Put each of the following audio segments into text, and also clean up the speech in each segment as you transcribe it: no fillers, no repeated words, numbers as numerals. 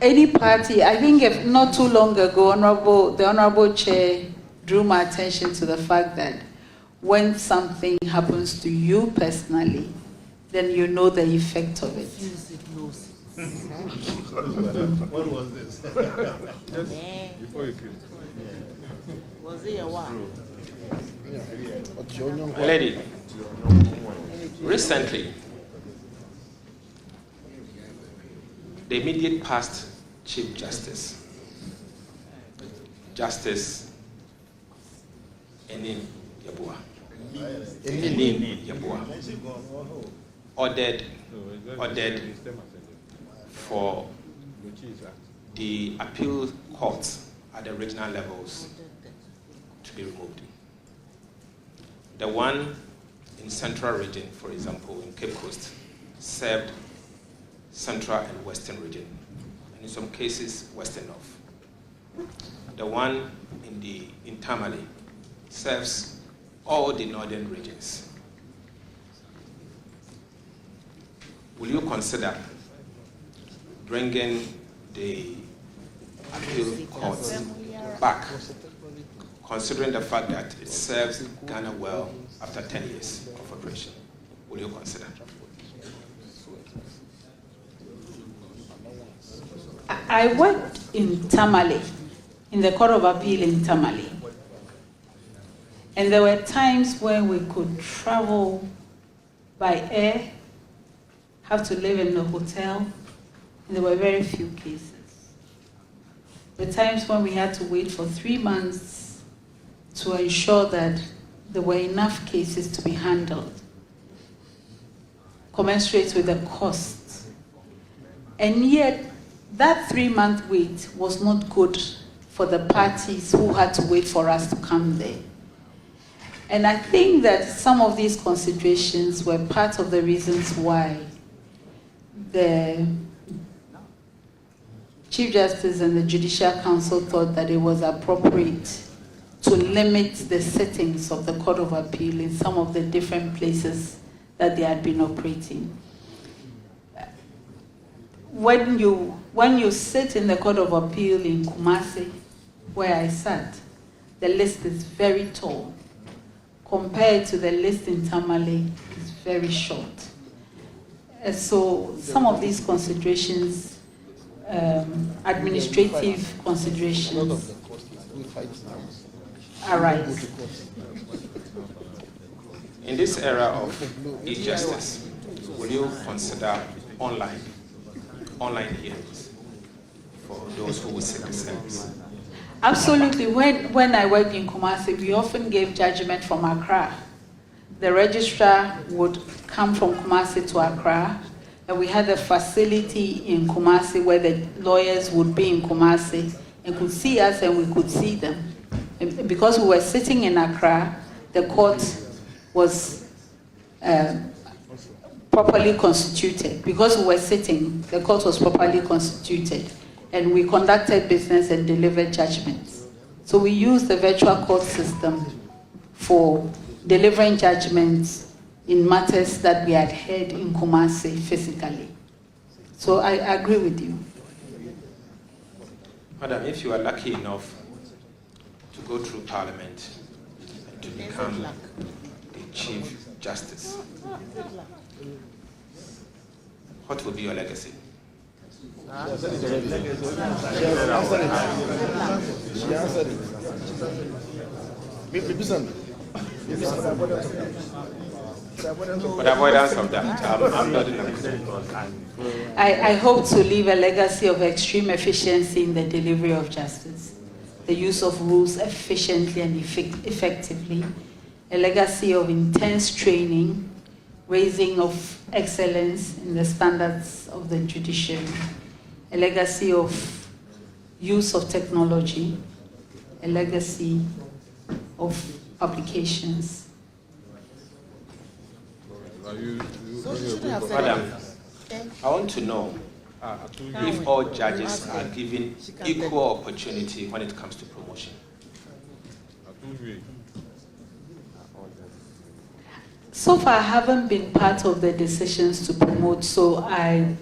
any party, I think if not too long ago, the Honorable Chair drew my attention to the fact that when something happens to you personally, then you know the effect of it. What was this? Before you came. Was it a one? Lady, recently, the immediate past Chief Justice, Justice Enin Yabua, ordered for the appeal courts at the regional levels to be removed. The one in Central Region, for example, in Cape Coast, served Central and Western Region, and in some cases, Western North. The one in Tamale serves all the northern regions. Will you consider bringing the appeal courts back, considering the fact that it serves Ghana well after 10 years of operation? Will you consider? I worked in Tamale, in the Court of Appeal in Tamale. And there were times when we could travel by air, have to live in a hotel, and there were very few cases. The times when we had to wait for 3 months to ensure that there were enough cases to be handled, commensurate with the cost. And yet, that 3-month wait was not good for the parties who had to wait for us to come there. And I think that some of these considerations were part of the reasons why the Chief Justice and the Judicial Council thought that it was appropriate to limit the sittings of the Court of Appeal in some of the different places that they had been operating. When you sit in the Court of Appeal in Kumasi, where I sat, the list is very tall. Compared to the list in Tamale, it's very short. And so some of these considerations, administrative considerations, arise. In this era of e-justice, will you consider online hearings for those who will seek the service? Absolutely. When I worked in Kumasi, we often gave judgment from Accra. The registrar would come from Kumasi to Accra, and we had a facility in Kumasi where the lawyers would be in Kumasi and could see us and we could see them. And because we were sitting in Accra, the court was properly constituted. Because we were sitting, the court was properly constituted. And we conducted business and delivered judgments. So we used the virtual court system for delivering judgments in matters that we had heard in Kumasi physically. So I agree with you. Madam, if you are lucky enough to go through Parliament and to become the Chief Justice, what will be your legacy? She answered But avoidance of that, I'm not in I hope to leave a legacy of extreme efficiency in the delivery of justice, the use of rules efficiently and effectively, a legacy of intense training, raising of excellence in the standards of the judiciary, a legacy of use of technology, a legacy of publications. Madam, I want to know if all judges are given equal opportunity when it comes to promotion. So far, I haven't been part of the decisions to promote, so I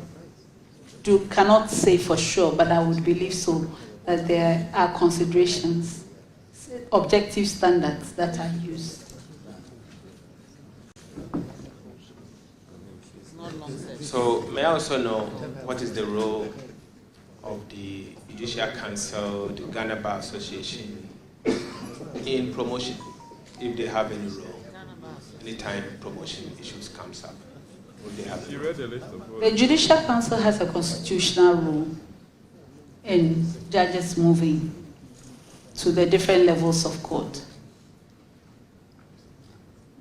cannot say for sure, but I would believe so, that there are considerations, objective standards that are used. So may I also know what is the role of the Judicial Council, the Ghana Bar Association in promotion, if they have any role, anytime promotion issues comes up? Would they have? The Judicial Council has a constitutional role in judges moving to the different levels of court.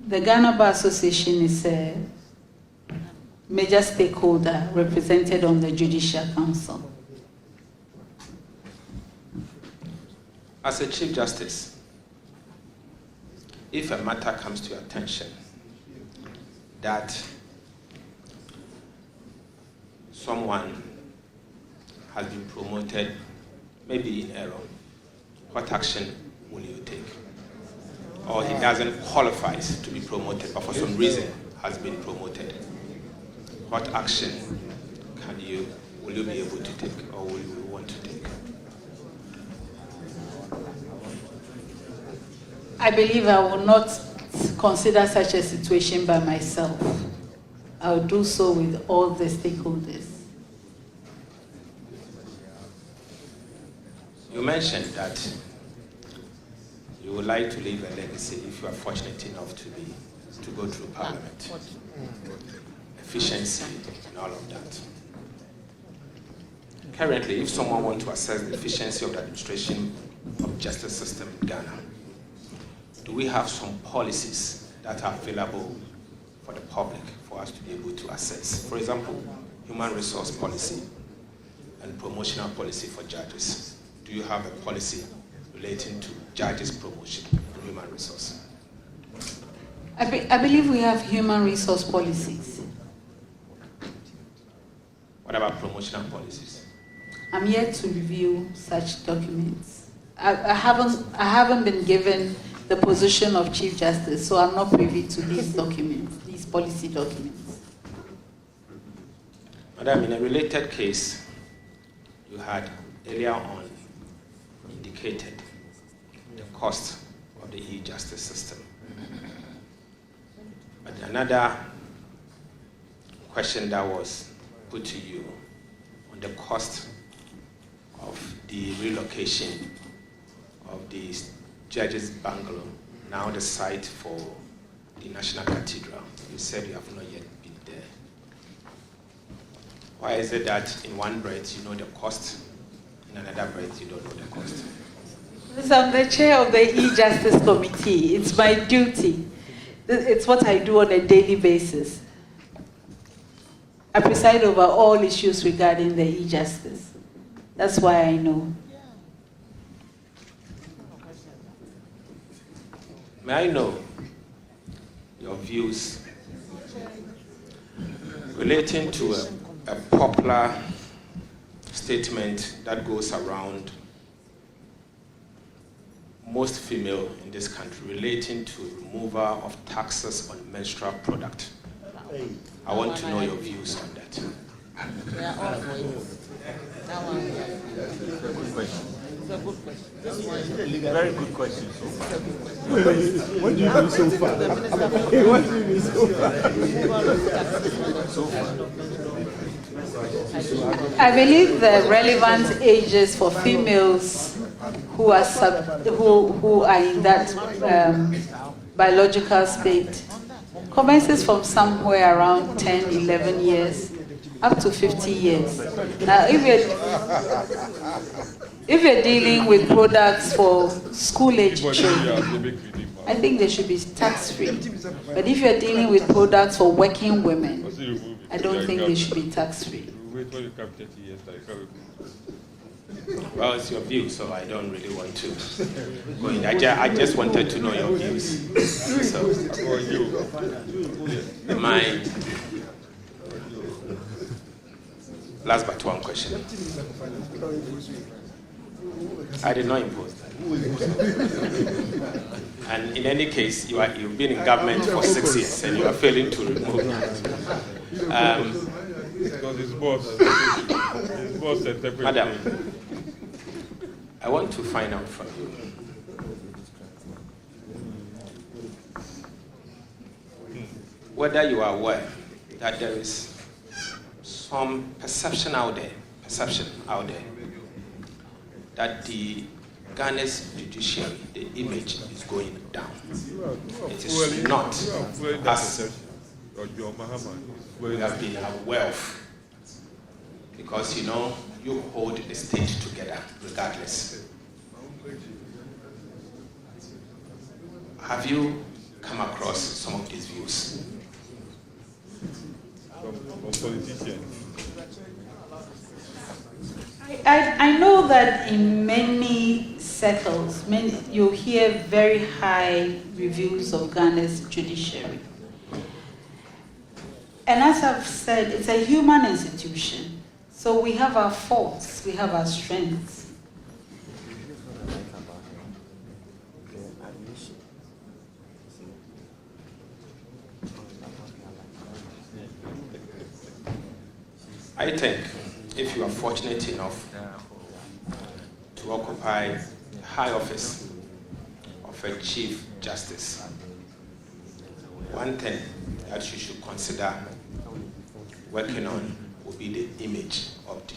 The Ghana Bar Association is a major stakeholder represented on the Judicial Council. As a Chief Justice, if a matter comes to your attention that someone has been promoted, maybe in error, what action will you take? Or he doesn't qualify to be promoted, but for some reason has been promoted. What action will you be able to take, or will you want to take? I believe I will not consider such a situation by myself. I will do so with all the stakeholders. You mentioned that you would like to leave a legacy if you are fortunate enough to go through Parliament. Efficiency and all of that. Currently, if someone wants to assess the efficiency of the administration of justice system in Ghana, do we have some policies that are available for the public for us to be able to assess? For example, human resource policy and promotional policy for judges. Do you have a policy relating to judges' promotion and human resource? I believe we have human resource policies. What about promotional policies? I'm yet to review such documents. I haven't been given the position of Chief Justice, so I'm not privy to these documents, these policy documents. Madam, in a related case, you had earlier on indicated the cost of the e-justice system. But another question that was put to you on the cost of the relocation of the Judges' Bungalow, now the site for the National Cathedral. You said you have not yet been there. Why is it that in one breath you know the cost, in another breath you don't know the cost? Because I'm the chair of the e-justice committee. It's my duty. It's what I do on a daily basis. I preside over all issues regarding the e-justice. That's why I know. May I know your views relating to a popular statement that goes around most female in this country relating to removal of taxes on menstrual product? I want to know your views on that. We are all for you. That one. It's a good question. It's a good question. This one is a Very good question so far. What do you do so far? What do you do so far? I believe the relevant ages for females who are in that biological state commences from somewhere around 10, 11 years up to 50 years. Now, if you're dealing with products for school-age children, I think they should be tax-free. But if you're dealing with products for working women, I don't think they should be tax-free. Well, it's your view, so I don't really want to go in. I just wanted to know your views. So, my last but one question. I did not impose that. And in any case, you've been in government for 6 years and you are failing to remove that. Because his boss interpreted. Madam, I want to find out from you. Whether you are aware that there is some perception out there that the Ghana's judiciary, the image is going down. It is not as we have been aware of, because you hold the state together regardless. Have you come across some of these views? From politicians. I know that in many circles, you hear very high reviews of Ghana's judiciary. And as I've said, it's a human institution. So we have our faults, we have our strengths. I think if you are fortunate enough to occupy the high office of a Chief Justice, one thing that you should consider working on will be the image of the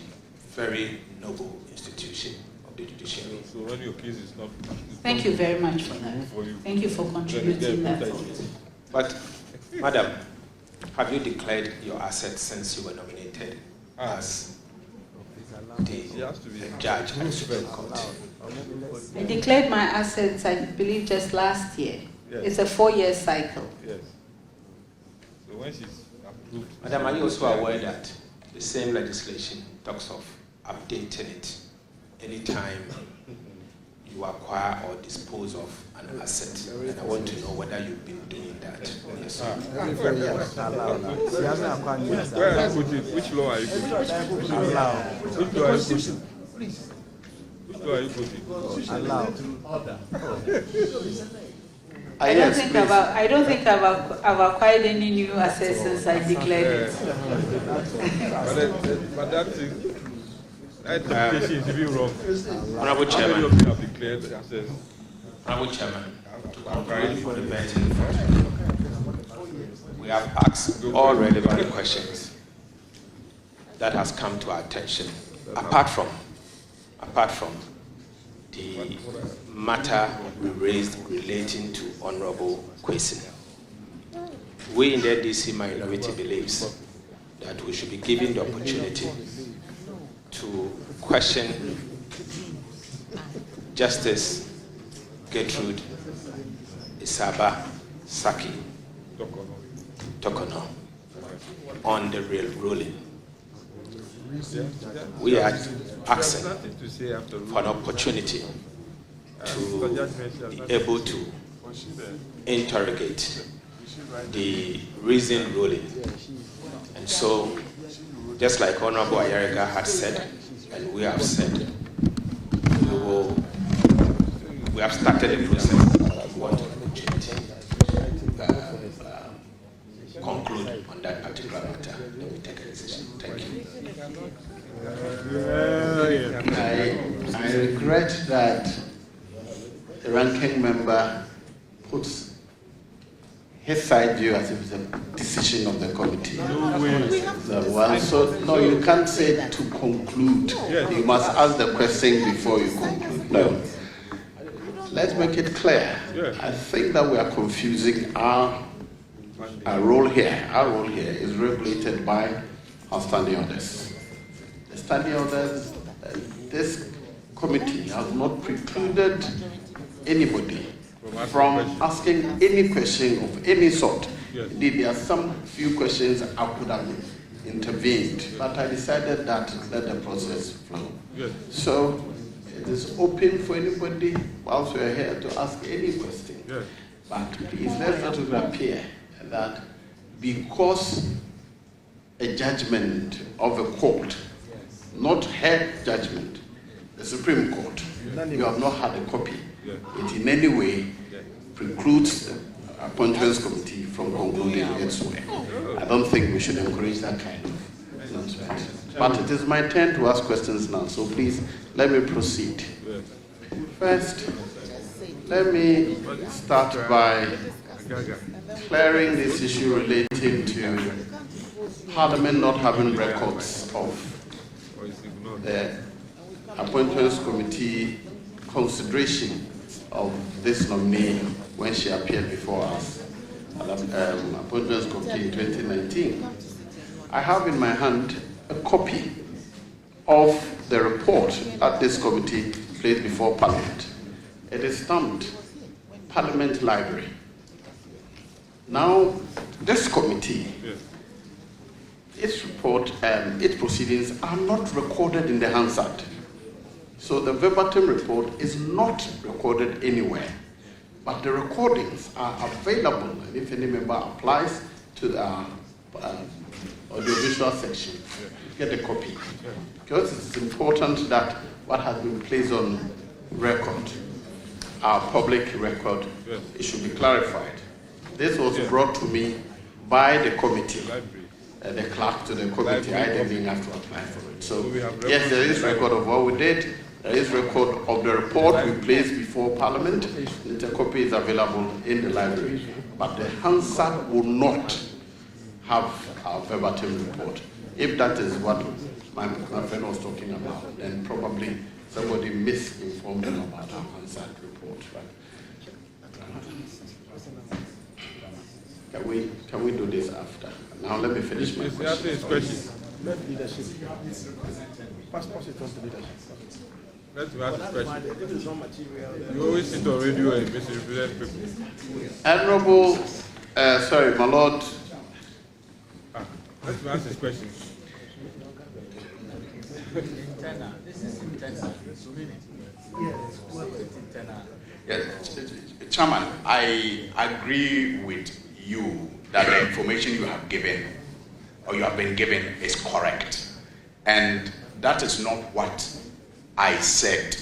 very noble institution of the judiciary. So when your case is not... Thank you very much for that. Thank you for contributing that thought. But, Madam, have you declared your assets since you were nominated as the judge at the Supreme Court? I declared my assets, I believe, just last year. Yes. It's a 4-year cycle. Yes. So when she's approved... Madam, are you also aware that the same legislation talks of updating it anytime you acquire or dispose of an asset? And I want to know whether you've been doing that. Yes. Where are you putting? Which law are you putting? Which law are you putting? Which law are you putting? I don't think I've acquired any new assets since I declared it. But that interpretation is even wrong. Honorable How many Chairman. of you have declared the assets? Honorable Chairman, to conclude for the vetting, we have asked all relevant questions that has come to our attention, apart from the matter we raised relating to Honorable Kwesi. We in the DC minority believes that we should be given the opportunity to question Justice Gertrude Saki Torkornoo on the real ruling. We are asking for an opportunity to be able to interrogate the reason ruling. And so, just like Honorable Ayariga had said, and we have said, we have started the process. We want an opportunity to conclude on that particular matter. Then we take a decision. Thank you. I regret that the ranking member puts his side view as if it's a decision of the committee. So you can't say to conclude. You must ask the question before you conclude. No. Let's make it clear. I think that we are confusing our role here. Our role here is regulated by our standing orders. The standing orders, this committee has not precluded anybody from asking any question of any sort. Indeed, there are some few questions I could have intervened, but I decided that to let the process flow. So it is open for anybody whilst we are here to ask any question. But please, let's not appear that because a judgment of a court, not her judgment, the Supreme Court, you have not had a copy, it in any way precludes the Appointments Committee from concluding its work. I don't think we should encourage that kind of announcement. But it is my turn to ask questions now, so please let me proceed. First, let me start by clearing this issue relating to Parliament not having records of the Appointments Committee consideration of this nominee when she appeared before us at the Appointments Committee in 2019. I have in my hand a copy of the report that this committee placed before Parliament. It is stamped Parliament Library. Now, this committee, its report and its proceedings are not recorded in the Hansard. So the verbatim report is not recorded anywhere. But the recordings are available, and if any member applies to the audiovisual section, get a copy. Because it's important that what has been placed on record, our public record, it should be clarified. This was brought to me by the committee, the clerk to the committee. I didn't even have to apply for it. So yes, there is record of what we did. There is record of the report we placed before Parliament. The copy is available in the library. But the Hansard will not have our verbatim report. If that is what my friend was talking about, then probably somebody misinformed him about our Hansard report. Right? Can we do this after? Now let me finish my question. Leadership. Passport it on to leadership. Let's ask a question. You always sit on radio and misrepresent people. Honorable, sorry, my lord. Let's ask this question. This is internal. Yes, Chairman, I agree with you that the information you have given or you have been given is correct. And that is not what I said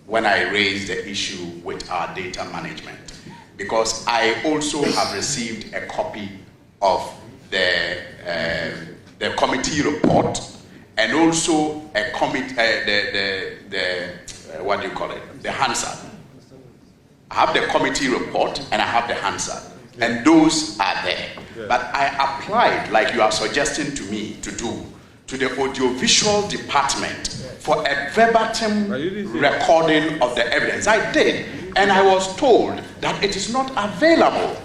when I raised the issue with our data management. Because I also have received a copy of the committee report and also a what do you call it? The Hansard. I have the committee report and I have the Hansard. And those are there. But I applied, like you are suggesting to me to do, to the audiovisual department for a verbatim recording of the evidence. I did, and I was told that it is not available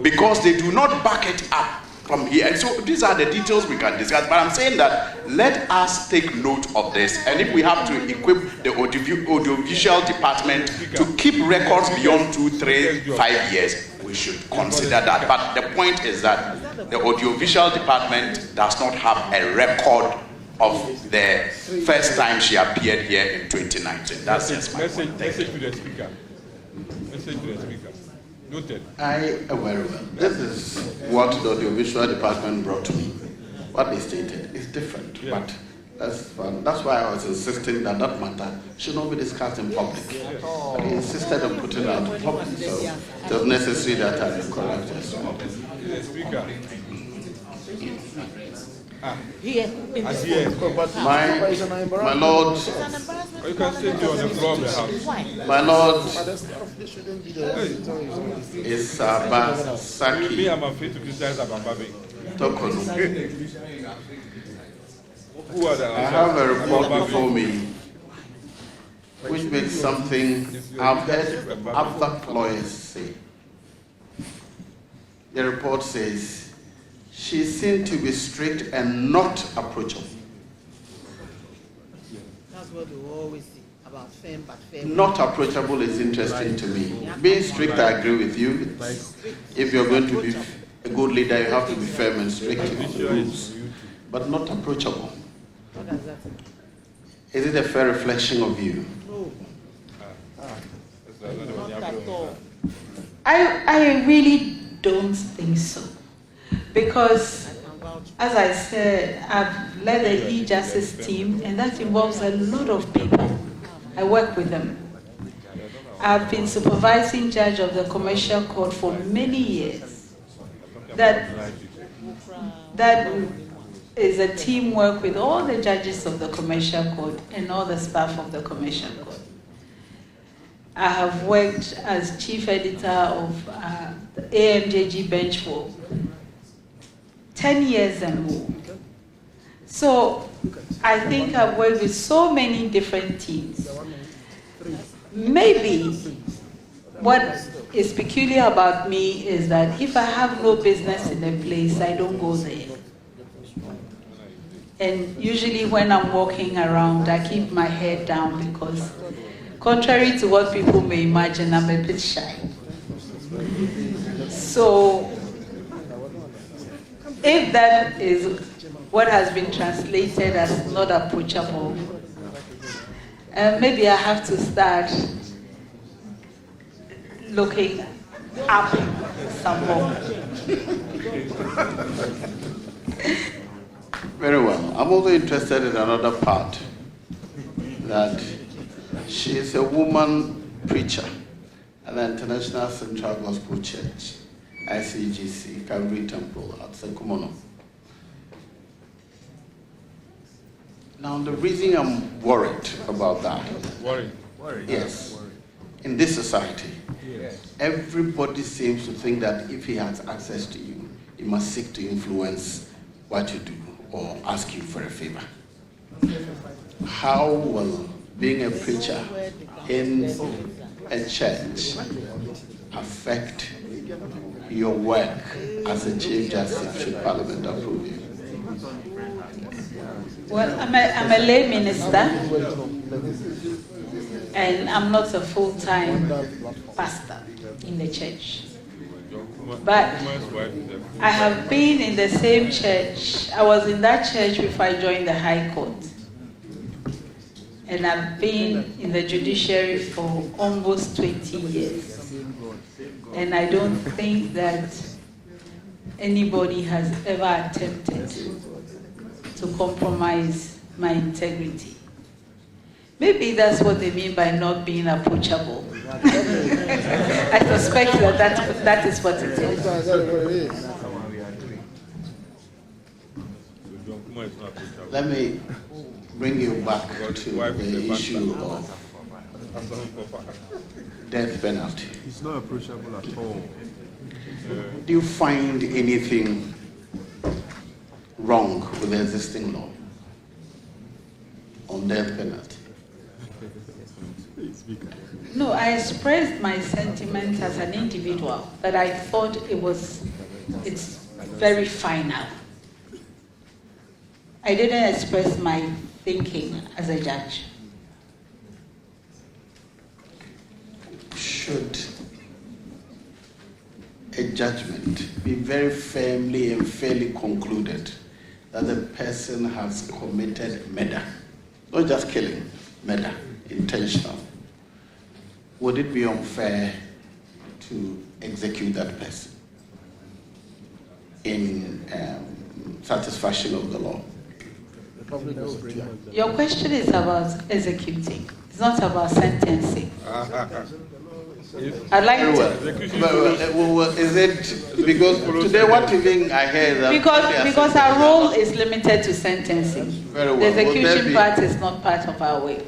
because they do not back it up from here. And so these are the details we can discuss. But I'm saying that let us take note of this, and if we have to equip the audiovisual department to keep records beyond 2, 3, 5 years, we should consider that. But the point is that the audiovisual department does not have a record of the first time she appeared here in 2019. That's just my point. Message to the speaker. Message to the speaker. Noted. I am very well. This is what the audiovisual department brought to me. What they stated is different, but that's why I was insisting that that matter should not be discussed in public. But he insisted on putting it out in public, so it was necessary that I be corrected. Speaker. My lord, You can sit on the floor of the house. my lord is Me, Saki I'm afraid to criticize Abambabe. Torkornoo. Who are the I have a report before me which makes something I've heard other lawyers say. The report says she seemed to be strict and not approachable. That's what we always say about firm but firm. Not approachable is interesting to me. Being strict, I agree with you. If you're going to be a good leader, you have to be firm and strict on the rules. But not approachable. What does that mean? Is it a fair reflection of you? No. Not at all. I really don't think so. Because, I can vouch. as I said, I've led the e-justice team, and that involves a lot of people. I work with them. I've been supervising judge of the commercial court for many years. That is a teamwork with all the judges of the Commercial Court and all the staff of the Commercial Court. I have worked as chief editor of the AMJG bench for 10 years and more. So I think I've worked with so many different teams. Maybe what is peculiar about me is that if I have no business in a place, I don't go there. And usually when I'm walking around, I keep my head down because contrary to what people may imagine, I'm a bit shy. So if that is what has been translated as not approachable, maybe I have to start looking up some more. Very well. I'm also interested in another part, that she is a woman preacher at the International Central Gospel Church, ICGC, Calvary Temple at Sekomono. Now, the reason I'm worried about that, yes, in this society, everybody seems to think that if he has access to you, he must seek to influence what you do or ask you for a favor. How will being a preacher in a church affect your work as a Chief Justice should Parliament approve you? Well, I'm a lay minister, and I'm not a full-time pastor in the church. But I have been in the same church. I was in that church before I joined the High Court. And I've been in the Judiciary for almost 20 years. And I don't think that anybody has ever attempted to compromise my integrity. Maybe that's what they mean by not being approachable. I suspect that is what it is. Let me bring you back to the issue of death penalty. It's not approachable at all. Do you find anything wrong with the existing law on death penalty? No, I expressed my sentiments as an individual, but I thought it's very final. I didn't express my thinking as a judge. Should a judgment be very firmly and fairly concluded that the person has committed murder, not just killing, murder, intentional, would it be unfair to execute that person in satisfaction of the law? Your question is about executing. It's not about sentencing. I'd like to. Is it because today what even I heard that because our role is limited to sentencing. Very well. The execution part is not part of our work.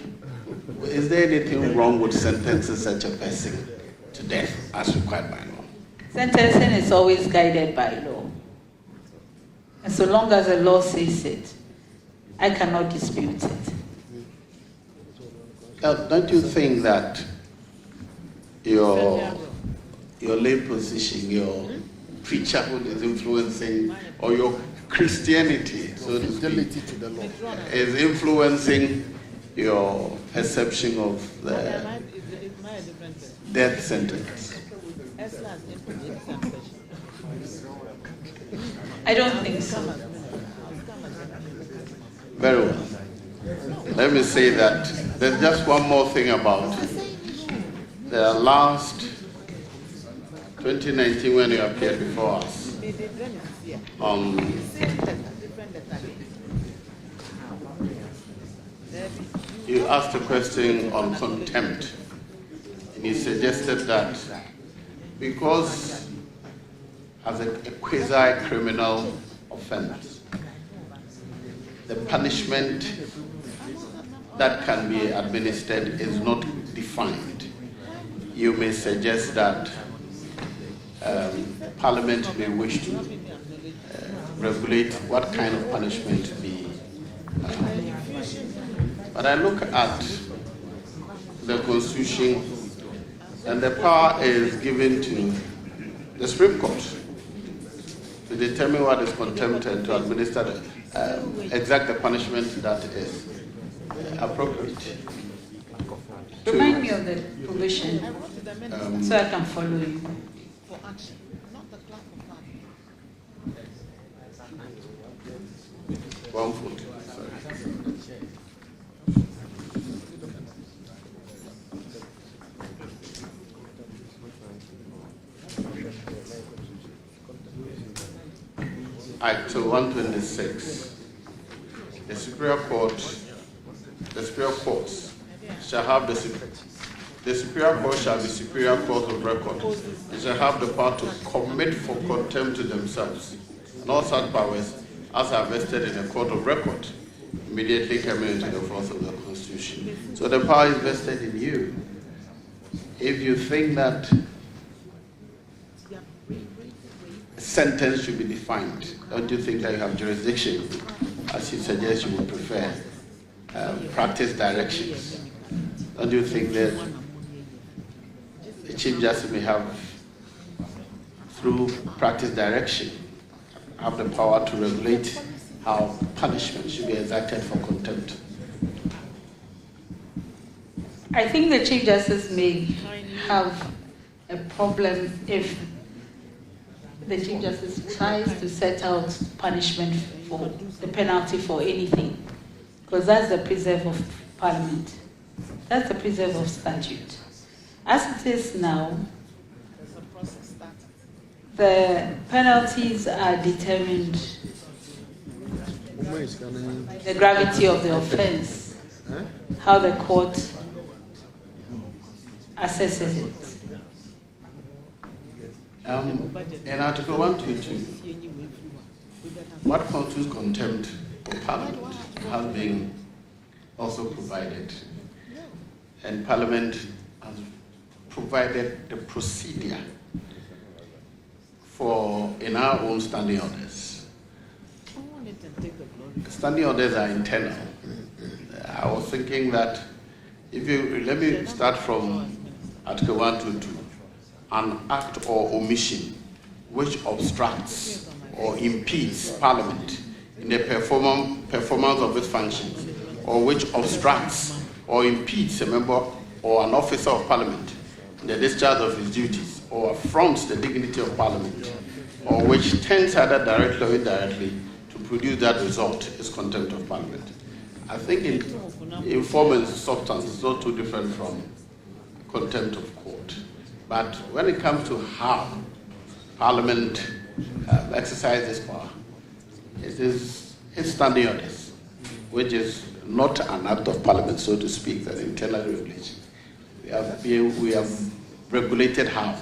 Is there anything wrong with sentencing such a person to death as required by law? Sentencing is always guided by law. And so long as the law says it, I cannot dispute it. Don't you think that your lay position, your preacherhood is influencing, or your Christianity, so to speak, is influencing your perception of the death sentence? I don't think so. Very well. Let me say that there's just one more thing about the last 2019 when you appeared before us. You asked a question on contempt, and you suggested that because as a quasi-criminal offense, the punishment that can be administered is not defined, you may suggest that Parliament may wish to regulate what kind of punishment be. But I look at the Constitution, and the power is given to the Supreme Court to determine what is contempt and to administer exact the punishment that is appropriate. Remind me of the provision so I can follow you. For action, not the clerk of Parliament. 140. Article 126. The Superior Courts shall have the Superior Court shall be Superior Court of Record. They shall have the power to commit for contempt to themselves and all such powers as are vested in a court of record, immediately coming into the force of the Constitution. So the power is vested in you. If you think that a sentence should be defined, don't you think that you have jurisdiction, as you suggest you would prefer, practice directions? Don't you think that the Chief Justice may have, through practice direction, have the power to regulate how punishment should be exacted for contempt? I think the Chief Justice may have a problem if the Chief Justice tries to set out punishment for the penalty for anything, because that's the preserve of Parliament. That's the preserve of statute. As it is now, the penalties are determined by the gravity of the offense, how the court assesses it. In Article 122, what constitutes contempt for Parliament has been also provided, and Parliament has provided the procedure for in our own standing orders. Standing orders are internal. I was thinking that if you let me start from Article 122. An act or omission which obstructs or impedes Parliament in the performance of its functions, or which obstructs or impedes a member or an officer of Parliament in the discharge of his duties, or affronts the dignity of Parliament, or which tends either directly or indirectly to produce that result, is contempt of Parliament. I think in form and substance it's not too different from contempt of court. But when it comes to how Parliament exercises power, it is its standing orders, which is not an act of Parliament, so to speak, an internal regulation. We have regulated how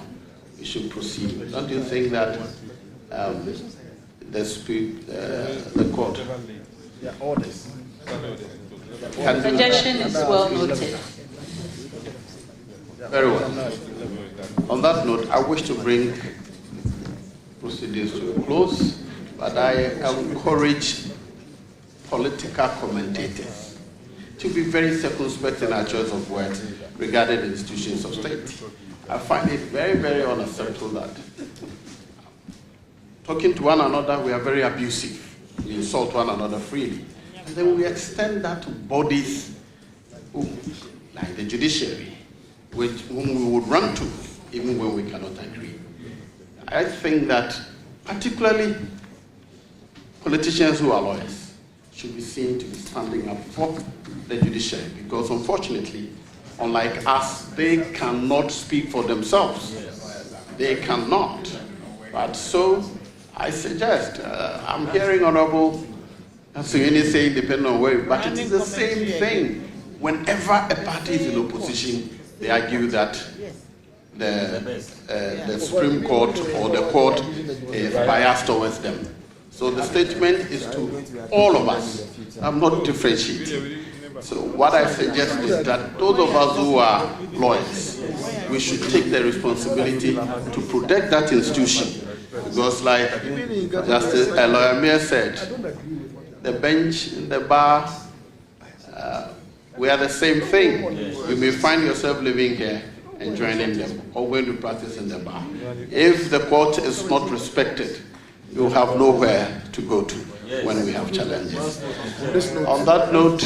we should proceed. Don't you think that the court can do Suggestion is well noted. Very well. On that note, I wish to bring proceedings to a close, but I encourage political commentators to be very circumspect in our choice of words regarding the institutions of state. I find it very, very unacceptable that talking to one another, we are very abusive. We insult one another freely. And then we extend that to bodies like the Judiciary, whom we would run to even when we cannot agree. I think that particularly politicians who are lawyers should be seen to be standing up for the Judiciary, because unfortunately, unlike us, they cannot speak for themselves. They cannot. But so I suggest, I'm hearing Honorable Singini saying depending on where, but it is the same thing. Whenever a party is in opposition, they argue that the Supreme Court or the court is biased towards them. So the statement is to all of us. I'm not differentiating. So what I suggest is that those of us who are lawyers, we should take the responsibility to protect that institution. Because like Justice Lawyer Mayor said, the bench and the bar, we are the same thing. You may find yourself living here and joining them or going to practice in the bar. If the court is not respected, you have nowhere to go to when we have challenges. On that note,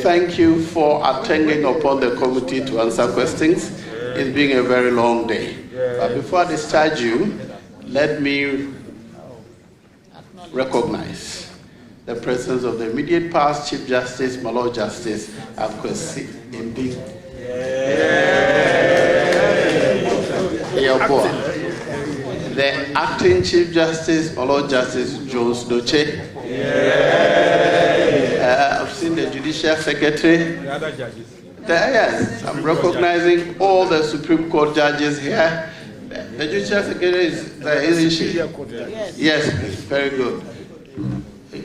thank you for attending upon the committee to answer questions. It's been a very long day. But before I discharge you, let me recognize the presence of the immediate past Chief Justice, my Lord Justice Akwesi Mbi. The acting Chief Justice, my Lord Justice Jones Doche. I've seen the Judicial Secretary. The other judges. Yes, I'm recognizing all the Supreme Court judges here. The Judicial Secretary is there, isn't she? Yes, please. Very good.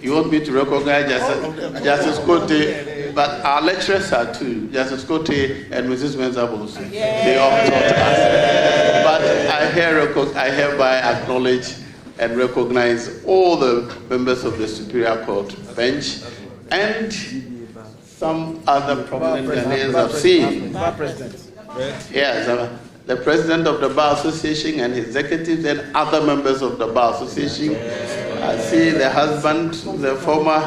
You want me to recognize Justice Kote, but our lecturers are too. Justice Kote and Mrs. Mensah. They all taught us. But I hereby acknowledge and recognize all the members of the Superior Court bench and some other prominent names I've seen. Yes, the President of the Bar Association and his executives and other members of the Bar Association. I see the husband, the former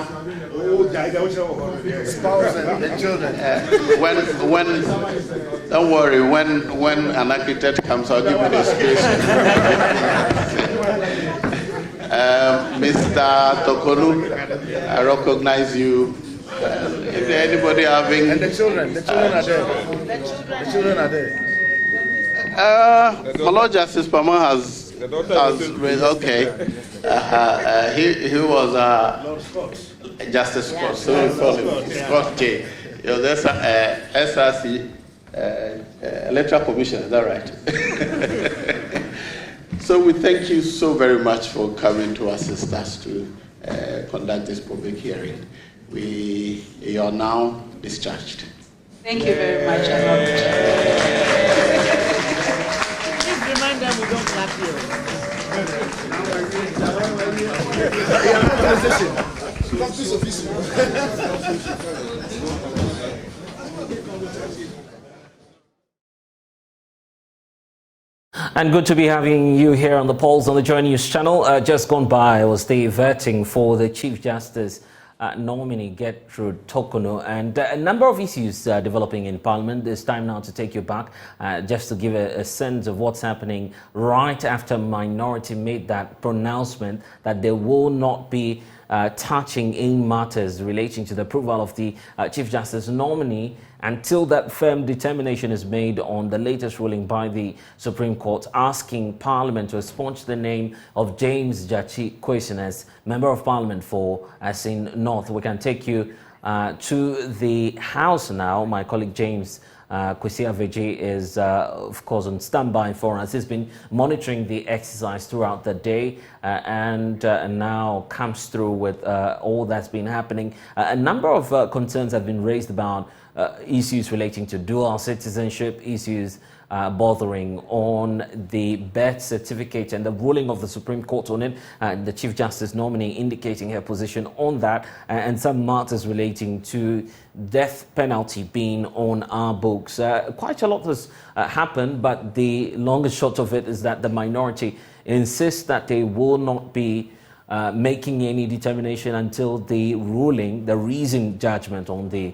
spouse and the children. Don't worry, when an architect comes, I'll give you the space. Mr. Torkornoo, I recognize you. Is there anybody having... And the children are there. The children are there. My Lord Justice Pama has raised, okay. He was Justice Scott, so we call him Scott J. There's SRC Electoral Commission, is that right? So we thank you so very much for coming to assist us to conduct this public hearing. You are now discharged. Thank you very much. Please remind them we don't clap here. And good to be having you here on the Pulse on the Joy News channel. Just gone by was the vetting for the Chief Justice nominee Gertrude Torkornoo, and a number of issues developing in Parliament. It's time now to take you back just to give a sense of what's happening right after minority made that pronouncement that they will not be touching in matters relating to the approval of the Chief Justice nominee until that firm determination is made on the latest ruling by the Supreme Court asking Parliament to expunge the name of James Gyakye Quayson as Member of Parliament for Asin North. We can take you to the House now. My colleague James Kwesi Aveji is, of course, on standby for us. He's been monitoring the exercise throughout the day and now comes through with all that's been happening. A number of concerns have been raised about issues relating to dual citizenship, issues bothering on the birth certificate and the ruling of the Supreme Court on it, the Chief Justice nominee indicating her position on that, and some matters relating to death penalty being on our books. Quite a lot has happened, but the long and short of it is that the minority insists that they will not be making any determination until the ruling, the reasoned judgment on the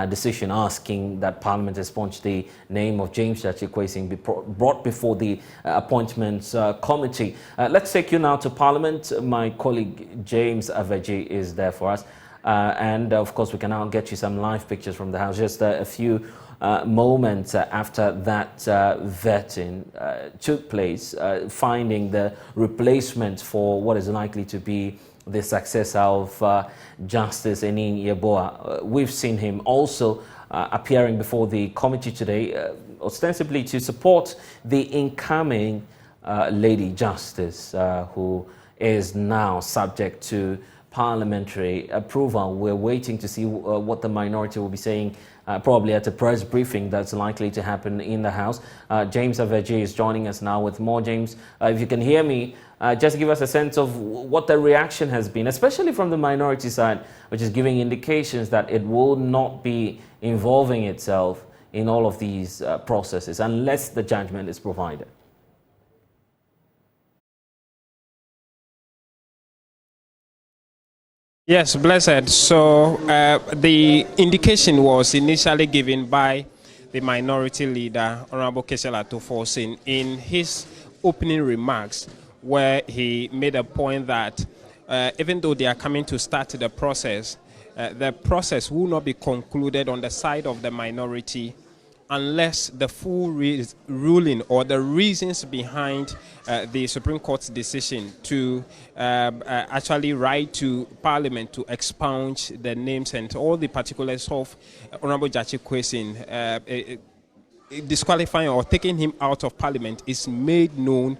decision asking that Parliament expunge the name of James Gyakye Quayson be brought before the Appointments Committee. Let's take you now to Parliament. My colleague James Aveji is there for us. And of course, we can now get you some live pictures from the House. Just a few moments after that vetting took place, finding the replacement for what is likely to be the successor of Justice Enin Yeboah. We've seen him also appearing before the committee today, ostensibly to support the incoming Lady Justice, who is now subject to parliamentary approval. We're waiting to see what the minority will be saying, probably at a press briefing that's likely to happen in the House. James Aveji is joining us now with more. James, if you can hear me, just give us a sense of what the reaction has been, especially from the minority side, which is giving indications that it will not be involving itself in all of these processes unless the judgment is provided. Yes, blessed. So the indication was initially given by the minority leader, Honorable Kesela Tofosin, in his opening remarks, where he made a point that even though they are coming to start the process will not be concluded on the side of the minority unless the full ruling or the reasons behind the Supreme Court's decision to actually write to Parliament to expunge the names and all the particulars of Honorable Jachi Kwesin disqualifying or taking him out of Parliament is made known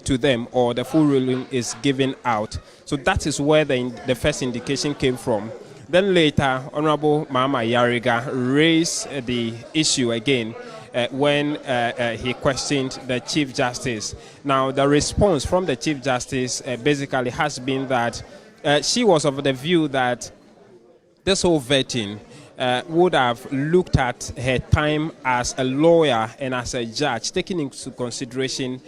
to them, or the full ruling is given out. So that is where the first indication came from. Then later, Honorable Mama Yariga raised the issue again when he questioned the Chief Justice. Now, the response from the Chief Justice basically has been that she was of the view that this whole vetting would have looked at her time as a lawyer and as a judge, taking into consideration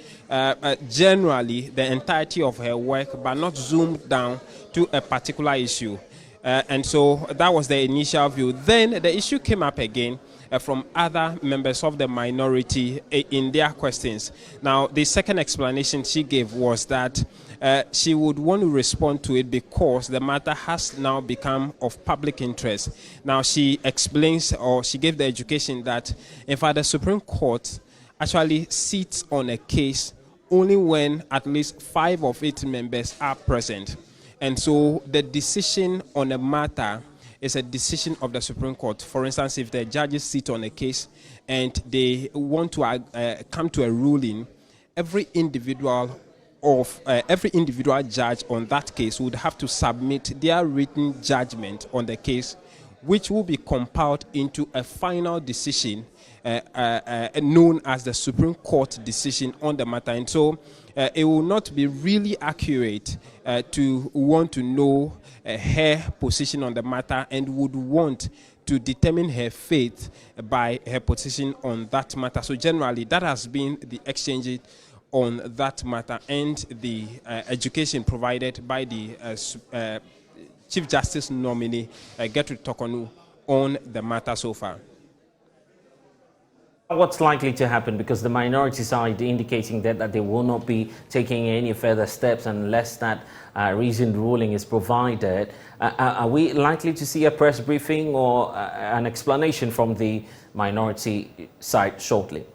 generally the entirety of her work, but not zoomed down to a particular issue. And so that was the initial view. Then the issue came up again from other members of the minority in their questions. Now, the second explanation she gave was that she would want to respond to it because the matter has now become of public interest. Now, she explains, or she gave the education that, in fact, the Supreme Court actually sits on a case only when at least 5 of its members are present. And so the decision on a matter is a decision of the Supreme Court. For instance, if the judges sit on a case and they want to come to a ruling, every individual judge on that case would have to submit their written judgment on the case, which will be compiled into a final decision known as the Supreme Court decision on the matter. And so it will not be really accurate to want to know her position on the matter, and would want to determine her fate by her position on that matter. So generally, that has been the exchange on that matter, and the education provided by the Chief Justice nominee, Gertrude Torkornoo, on the matter so far. What's likely to happen, because the minority side indicating that they will not be taking any further steps unless that reasoned ruling is provided. Are we likely to see a press briefing or an explanation from the minority side shortly?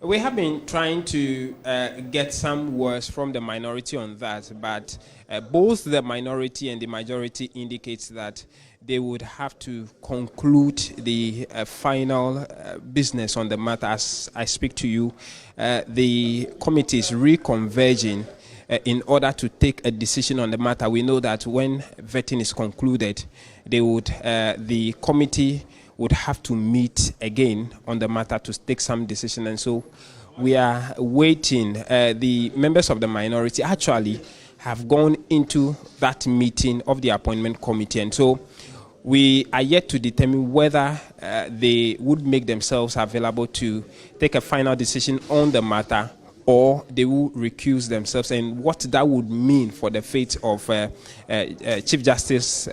We have been trying to get some words from the minority on that, but both the minority and the majority indicates that they would have to conclude the final business on the matter. As I speak to you, the committee is reconverging in order to take a decision on the matter. We know that when vetting is concluded, the committee would have to meet again on the matter to take some decision. And so we are waiting. The members of the minority actually have gone into that meeting of the appointment committee. And so we are yet to determine whether they would make themselves available to take a final decision on the matter, or they will recuse themselves, and what that would mean for the fate of Chief Justice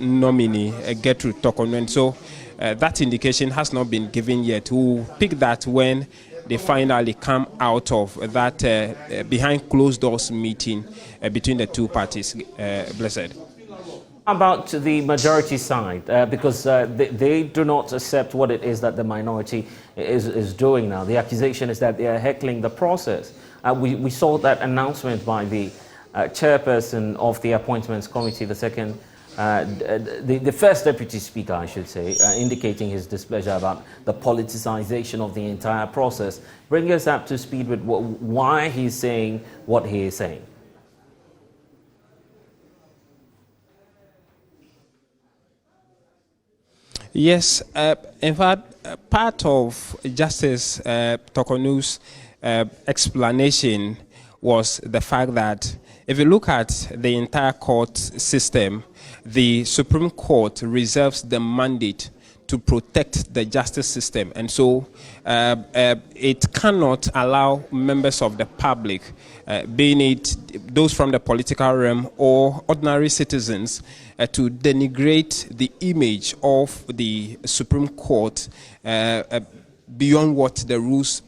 nominee Gertrude Torkornoo. And so that indication has not been given yet. We'll pick that when they finally come out of that behind closed doors meeting between the two parties. Blessed. How about the majority side? Because they do not accept what it is that the minority is doing now. The accusation is that they are heckling the process. We saw that announcement by the chairperson of the appointments committee, the second the first Deputy Speaker, I should say, indicating his displeasure about the politicization of the entire process. Bring us up to speed with why he's saying what he is saying. Yes, in fact, part of Justice Torkornoo's explanation was the fact that if you look at the entire court system, the Supreme Court reserves the mandate to protect the justice system. And so it cannot allow members of the public, being it those from the political realm or ordinary citizens, to denigrate the image of the Supreme Court beyond what the rules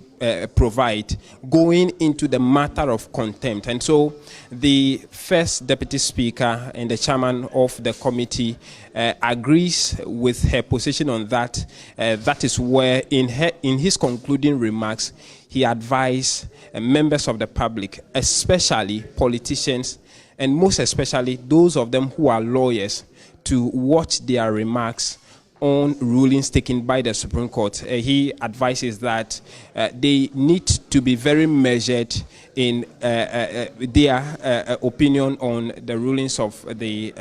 provide, going into the matter of contempt. And so the first Deputy Speaker and the chairman of the committee agrees with her position on that. That is where in his concluding remarks, he advised members of the public, especially politicians, and most especially those of them who are lawyers, to watch their remarks on rulings taken by the Supreme Court. He advises that they need to be very measured in their opinion on the rulings of the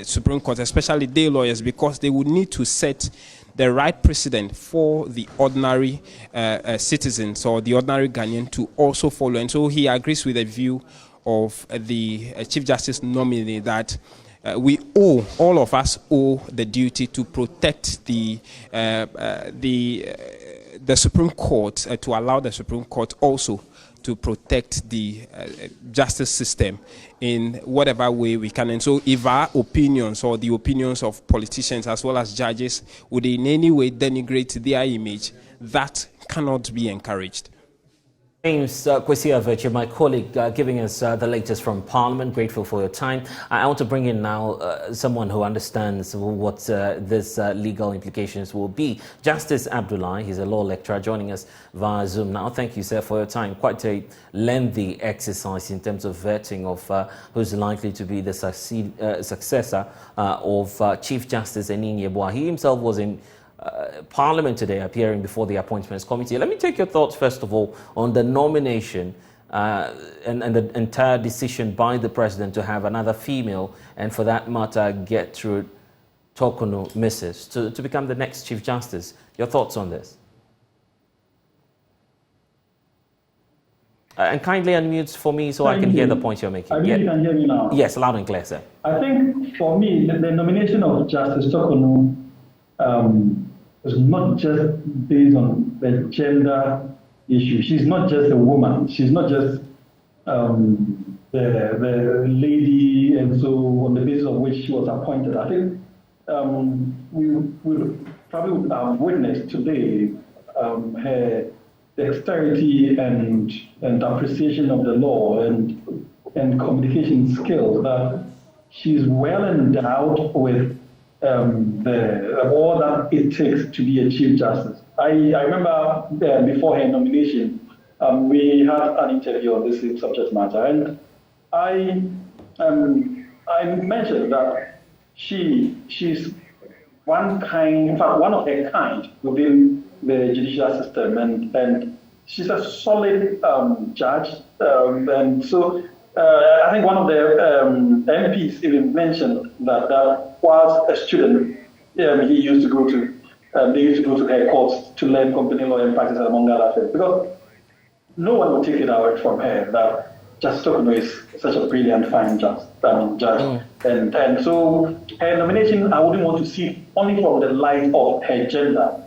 Supreme Court, especially their lawyers, because they would need to set the right precedent for the ordinary citizens or the ordinary Ghanaian to also follow. And so he agrees with the view of the Chief Justice nominee that all of us owe the duty to protect the Supreme Court, to allow the Supreme Court also to protect the justice system in whatever way we can. And so if our opinions or the opinions of politicians as well as judges would in any way denigrate their image, that cannot be encouraged. James Kwesi, my colleague, giving us the latest from Parliament. Grateful for your time. I want to bring in now someone who understands what this legal implications will be. Justice Abdullahi, he's a law lecturer, joining us via Zoom now. Thank you, sir, for your time. Quite a lengthy exercise in terms of vetting of who's likely to be the successor of Chief Justice Enine Yeboah. He himself was in Parliament today, appearing before the Appointments Committee. Let me take your thoughts, first of all, on the nomination and the entire decision by the President to have another female, and for that matter, Gertrude Torkornoo, Mrs., to become the next Chief Justice. Your thoughts on this? And kindly unmute for me so I can hear the point you're making. I really can hear me now. Yes, loud and clear, sir. I think, for me, the nomination of Justice Torkornoo is not just based on the gender issue. She's not just a woman. She's not just the lady, and so on the basis of which she was appointed. I think we probably would have witnessed today her dexterity and appreciation of the law and communication skills, that she's well endowed with all that it takes to be a Chief Justice. I remember before her nomination, we had an interview on this subject matter, and I mentioned that she's one of her kind within the judicial system, and she's a solid judge, and so I think one of the MPs even mentioned that whilst a student, he used to go to, they used to go to her courts to learn company law and practice, among other things, because no one would take it away from her that Justice Torkornoo is such a brilliant, fine judge. And so her nomination, I wouldn't want to see only from the light of her gender,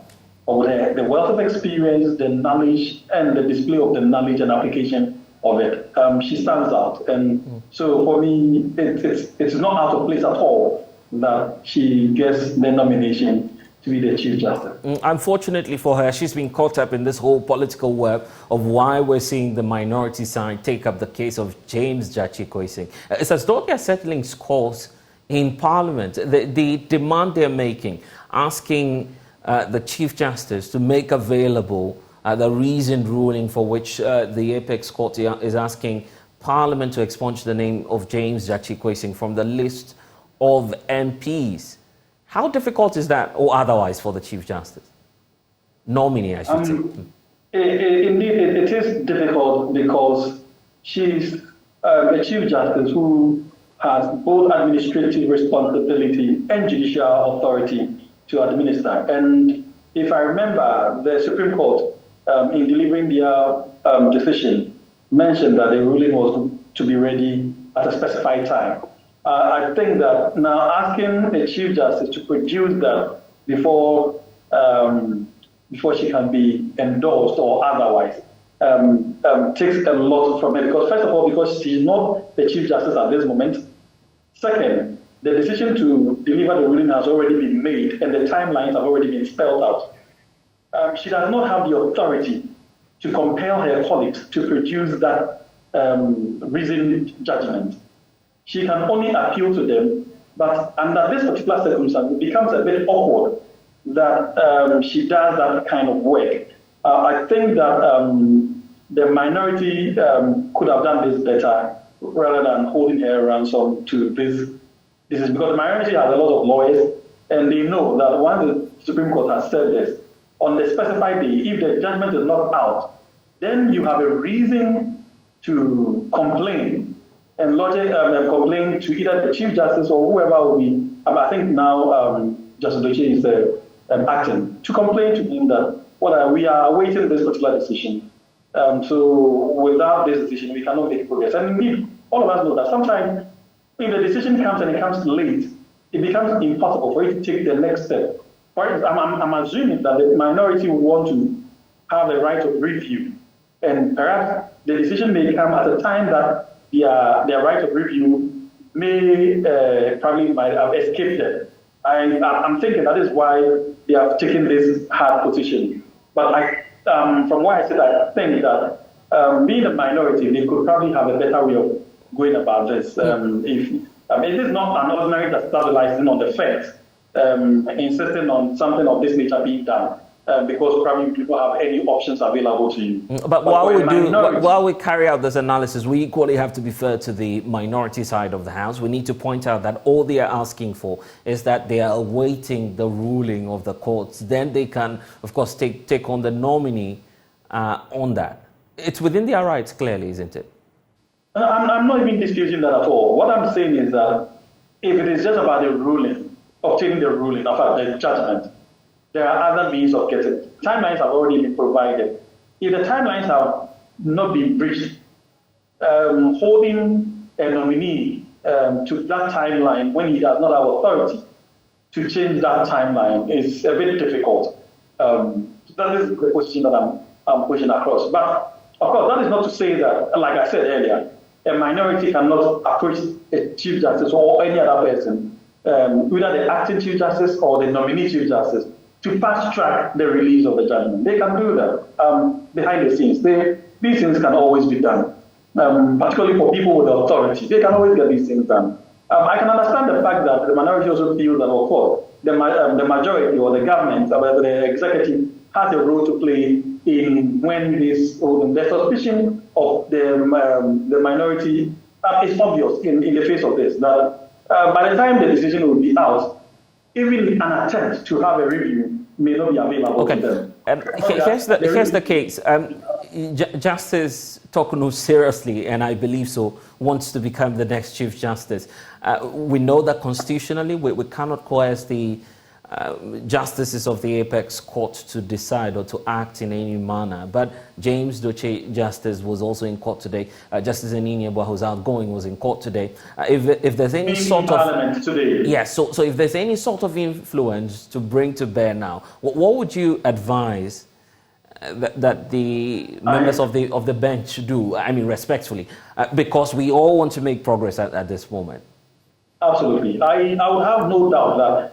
but with the wealth of experience, the knowledge, and the display of the knowledge and application of it. She stands out, and so for me, it's not out of place at all that she gets the nomination to be the Chief Justice. Unfortunately for her, she's been caught up in this whole political web of why we're seeing the minority side take up the case of James Gyakye Quayson. It's as though they're settling scores in Parliament. The demand they're making, asking the Chief Justice to make available the reasoned ruling for which the Apex Court is asking Parliament to expunge the name of James Gyakye Quayson from the list of MPs. How difficult is that, or otherwise, for the Chief Justice? Nominee, I should say. Indeed, it is difficult because she's a Chief Justice who has both administrative responsibility and judicial authority to administer. And if I remember, the Supreme Court, in delivering their decision, mentioned that the ruling was to be ready at a specified time. I think that now asking the Chief Justice to produce that before she can be endorsed or otherwise takes a lot from her. Because first of all, because she's not the Chief Justice at this moment. Second, the decision to deliver the ruling has already been made and the timelines have already been spelled out. She does not have the authority to compel her colleagues to produce that reasoned judgment. She can only appeal to them, but under this particular circumstance, it becomes a bit awkward that she does that kind of work. I think that the minority could have done this better rather than holding her ransom to this. This is because the minority has a lot of lawyers, and they know that once the Supreme Court has said this, on the specified day, if the judgment is not out, then you have a reason to complain and complain to either the Chief Justice or whoever will be. I think now Justice Gertrude is acting to complain to him that we are awaiting this particular decision. So without this decision, we cannot make progress. And indeed, all of us know that sometimes if the decision comes and it comes late, it becomes impossible for it to take the next step. For instance, I'm assuming that the minority would want to have the right of review, and perhaps the decision may come at a time that their right of review may probably might have escaped them. I'm thinking that is why they have taken this hard position. But from what I said, I think that being a minority, they could probably have a better way of going about this. It is not an ordinary stabilizing on the fence, insisting on something of this nature being done, because probably people have any options available to you. But while we carry out this analysis, we equally have to be fair to the minority side of the House. We need to point out that all they are asking for is that they are awaiting the ruling of the courts. Then they can, of course, take on the nominee on that. It's within their rights, clearly, isn't it? I'm not even disputing that at all. What I'm saying is that if it is just about the ruling, obtaining the ruling, the judgment, there are other means of getting it. Timelines have already been provided. If the timelines have not been breached, holding a nominee to that timeline when he does not have authority to change that timeline is a bit difficult. That is the position that I'm pushing across. But of course, that is not to say that, like I said earlier, a minority cannot approach a Chief Justice or any other person, either the acting Chief Justice or the nominee Chief Justice, to fast track the release of the judgment. They can do that behind the scenes. These things can always be done, particularly for people with authority. They can always get these things done. I can understand the fact that the minority also feels that, of course, the majority or the government, the executive, has a role to play in when the suspicion of the minority is obvious in the face of this. That by the time the decision will be out, even an attempt to have a review may not be available to them. Here's the case. Justice Torkornoo seriously, and I believe so, wants to become the next Chief Justice. We know that constitutionally we cannot coerce the justices of the apex court to decide or to act in any manner. But James Doche Justice was also in court today. Justice Eninyebwa, who's outgoing, was in court today. If there's any sort of Parliament today. yes, so if there's any sort of influence to bring to bear now, what would you advise that the members of the bench do? I mean, respectfully, because we all want to make progress at this moment. Absolutely, I would have no doubt that.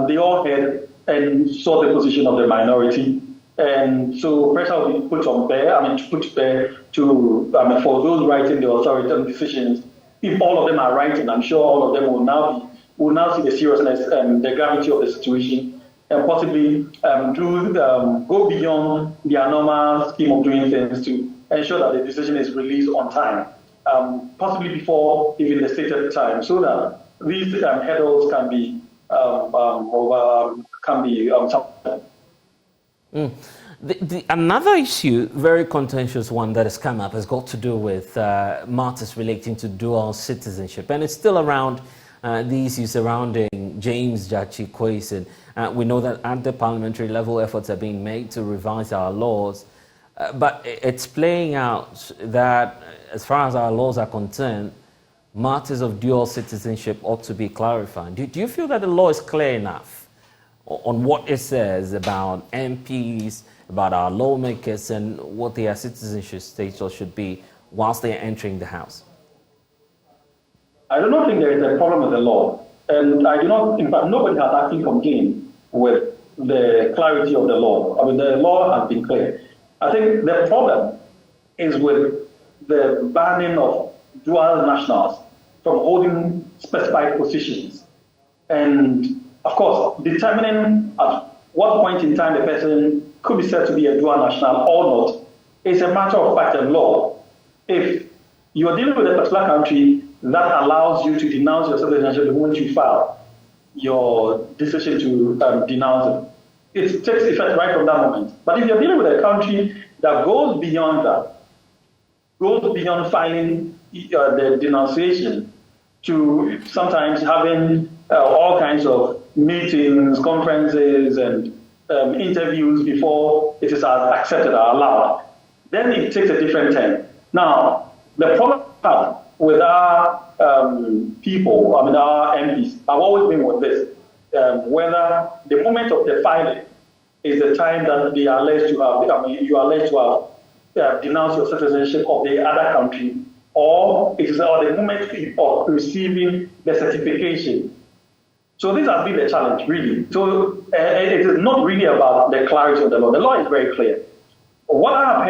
They all heard and saw the position of the minority, and so pressure will be put on bear. Put bear to for those writing the authoritative decisions. If all of them are writing, I'm sure all of them will now see the seriousness and the gravity of the situation, and possibly go beyond their normal scheme of doing things to ensure that the decision is released on time, possibly before even the stated time, so that these hurdles can be Another issue, very contentious one that has come up, has got to do with matters relating to dual citizenship, and it's still around the issues surrounding James Jachi Kwesi. We know that at the parliamentary level, efforts are being made to revise our laws, but it's playing out that, as far as our laws are concerned, matters of dual citizenship ought to be clarified. Do you feel that the law is clear enough on what it says about MPs, about our lawmakers, and what their citizenship status should be whilst they are entering the House? I do not think there is a problem with the law. And I do not, in fact, nobody has actually complained with the clarity of the law. I mean, the law has been clear. I think the problem is with the banning of dual nationals from holding specified positions. And, of course, determining at what point in time a person could be said to be a dual national or not is a matter of fact and law. If you're dealing with a particular country that allows you to denounce your citizenship the moment you file your decision to denounce it, it takes effect right from that moment. But if you're dealing with a country that goes beyond that, goes beyond filing the denunciation to sometimes having all kinds of meetings, conferences, and interviews before it is accepted or allowed, then it takes a different turn. Now, the problem with our people, I mean our MPs, have always been with this, whether the moment of the filing is the time that they are alleged to have, you are alleged to have denounced your citizenship of the other country, or it is the moment of receiving the certification. So this has been the challenge, really. So it is not really about the clarity of the law. The law is very clear. What I have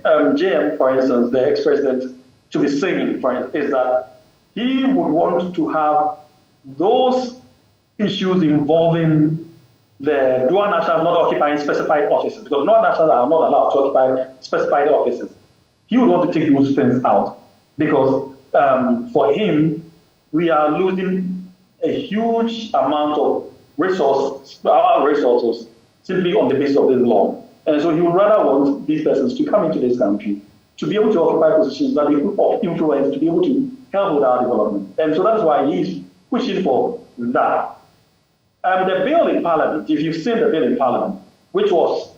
heard JM, for instance, the ex-president, to be saying, for instance, is that he would want to have those issues involving the dual nationals not occupying specified offices, because dual nationals are not allowed to occupy specified offices. He would want to take those things out, because for him, we are losing a huge amount of resources, our resources, simply on the basis of this law. And so he would rather want these persons to come into this country, to be able to occupy positions that they could influence, to be able to help with our development. And so that's why he's pushing for that. The bill in Parliament, if you've seen the bill in Parliament, which was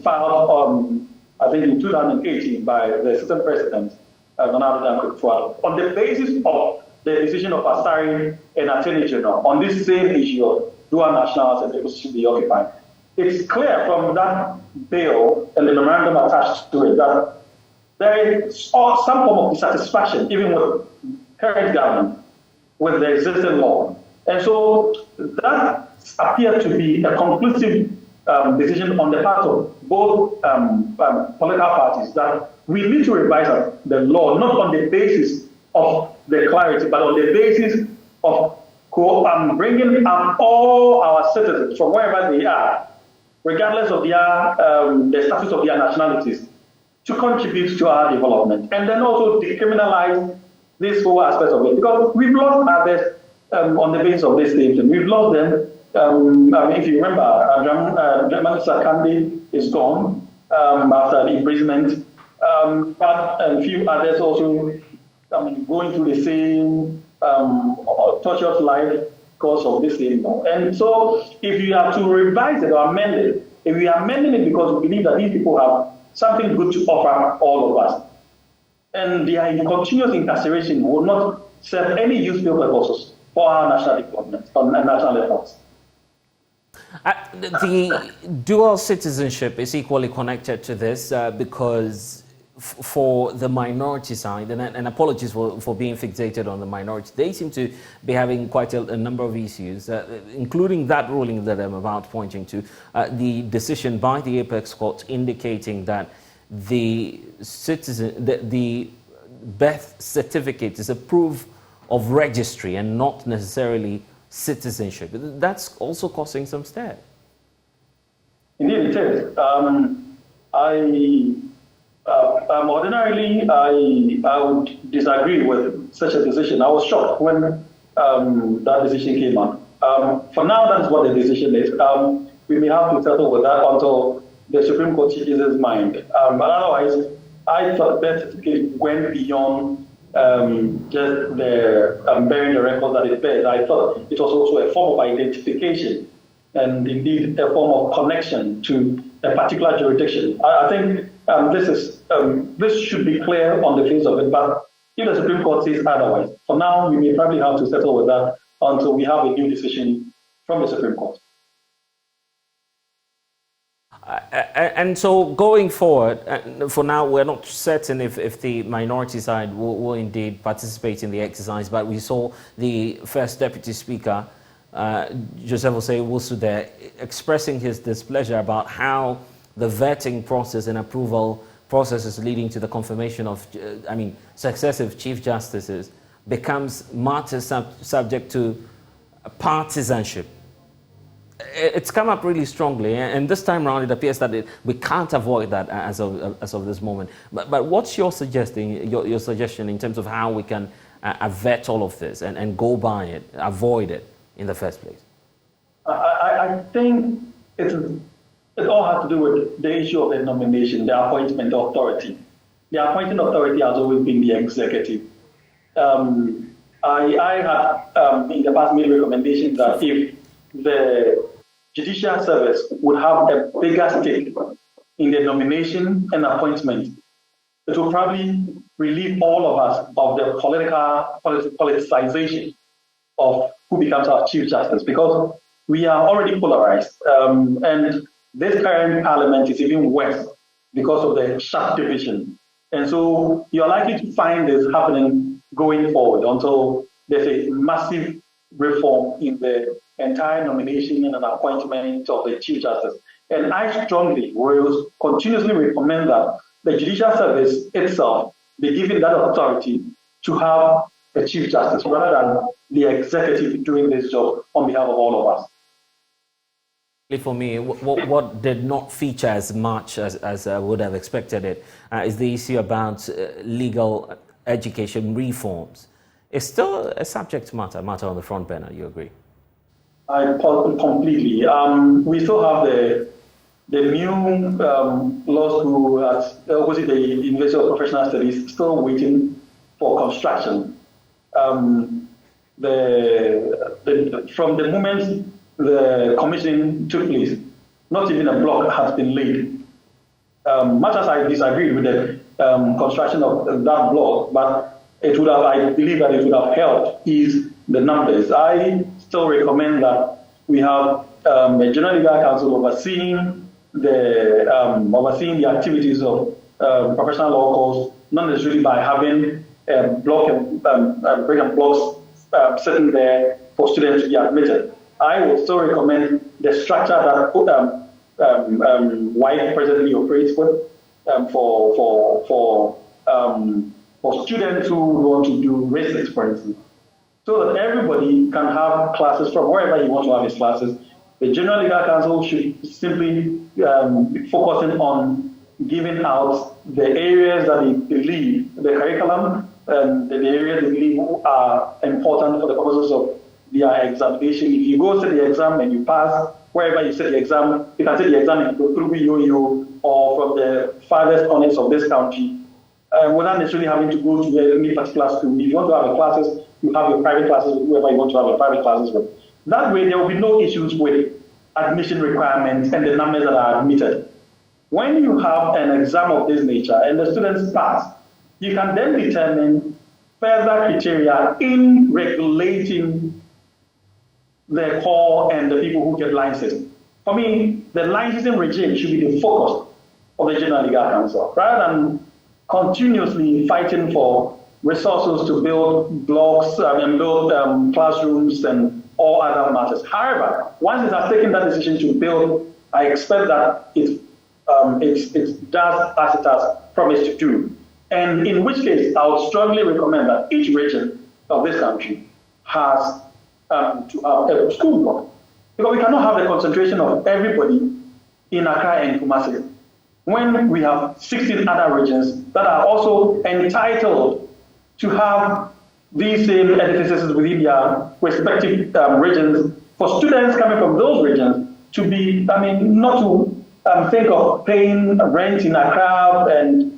filed, I think in 2018 by the sitting president, on the basis of the decision of Asari and Attorney General on this same issue of dual nationals and the position they occupy. It's clear from that bill and the memorandum attached to it that there is some form of dissatisfaction, even with current government, with the existing law. And so that appeared to be a conclusive decision on the part of both political parties that we need to revise the law, not on the basis of the clarity, but on the basis of bringing up all our citizens from wherever they are, regardless of their the status of their nationalities, to contribute to our development, and then also decriminalize this whole aspect of it, because we've lost others on the basis of this statement. We've lost them. If you remember, Draman Sakandi is gone after the imprisonment, but a few others also going through the same tortured life because of this same law. And so if you have to revise it or amend it, if we are amending it because we believe that these people have something good to offer all of us, and their continuous incarceration will not serve any useful purposes for our national development or national efforts. The dual citizenship is equally connected to this because for the minority side, and apologies for being fixated on the minority, they seem to be having quite a number of issues, including that ruling that I'm about pointing to, the decision by the Apex Court indicating that the birth certificate is a proof of registry and not necessarily citizenship. That's also causing some stir. Indeed, it is. Ordinarily, I would disagree with such a decision. I was shocked when that decision came out. For now, that's what the decision is. We may have to settle with that until the Supreme Court changes its mind. But otherwise, I thought that certificate went beyond just the bearing the record that it bears. I thought it was also a form of identification and indeed a form of connection to a particular jurisdiction. I think this should be clear on the face of it, but if the Supreme Court says otherwise, for now, we may probably have to settle with that until we have a new decision from the Supreme Court. And so going forward, for now, we're not certain if the minority side will indeed participate in the exercise, but we saw the First Deputy Speaker, Joseph Osei-Owusu, there expressing his displeasure about how the vetting process and approval processes leading to the confirmation of, successive Chief Justices becomes matters subject to partisanship. It's come up really strongly, and this time around it appears that we can't avoid that as of this moment. But what's your suggestion in terms of how we can vet all of this and go by it, avoid it in the first place? I think it all has to do with the issue of the nomination, the appointment authority. The appointing authority has always been the executive. I had in the past made recommendations that if the Judicial Service would have a bigger stake in the nomination and appointment, it will probably relieve all of us of the politicization of who becomes our Chief Justice, because we are already polarized. And this current parliament is even worse because of the sharp division. And so you're likely to find this happening going forward until there's a massive reform in the entire nomination and appointment of the Chief Justice. And I strongly will continuously recommend that the Judicial Service itself be given that authority to have a Chief Justice rather than the executive doing this job on behalf of all of us. For me, what did not feature as much as I would have expected it is the issue about legal education reforms. It's still a subject matter on the front burner, you agree? I completely. We still have the new law school at opposite the University of Professional Studies still waiting for construction. From the moment the commission took place, not even a block has been laid. Much as I disagree with the construction of that block, but it would have, I believe that it would have helped ease the numbers. I still recommend that we have a General Legal Council overseeing the activities of professional law courts, not necessarily by having block and break and blocks sitting there for students to be admitted. I would still recommend the structure that WIFE presently operates with for students who want to do races, for instance, so that everybody can have classes from wherever he wants to have his classes. The General Legal Council should simply be focusing on giving out the areas that they believe, the curriculum, and the areas they believe are important for the purposes of their examination. If you go to the exam and you pass, wherever you sit the exam, you can sit the exam in Yoyo or from the farthest corners of this country, without necessarily having to go to any particular school. If you want to have classes, you have your private classes with whoever you want to have your private classes with. That way, there will be no issues with admission requirements and the numbers that are admitted. When you have an exam of this nature and the students pass, you can then determine further criteria in regulating the core and the people who get licensed. For me, the licensing regime should be the focus of the General Legal Council, rather than continuously fighting for resources to build blocks and build classrooms and all other matters. However, once it has taken that decision to build, I expect that it does as it has promised to do. And in which case, I would strongly recommend that each region of this country has to have a school block. Because we cannot have the concentration of everybody in Accra and Kumasi when we have 16 other regions that are also entitled to have these same edifices within their respective regions, for students coming from those regions to be, not to think of paying rent in Accra and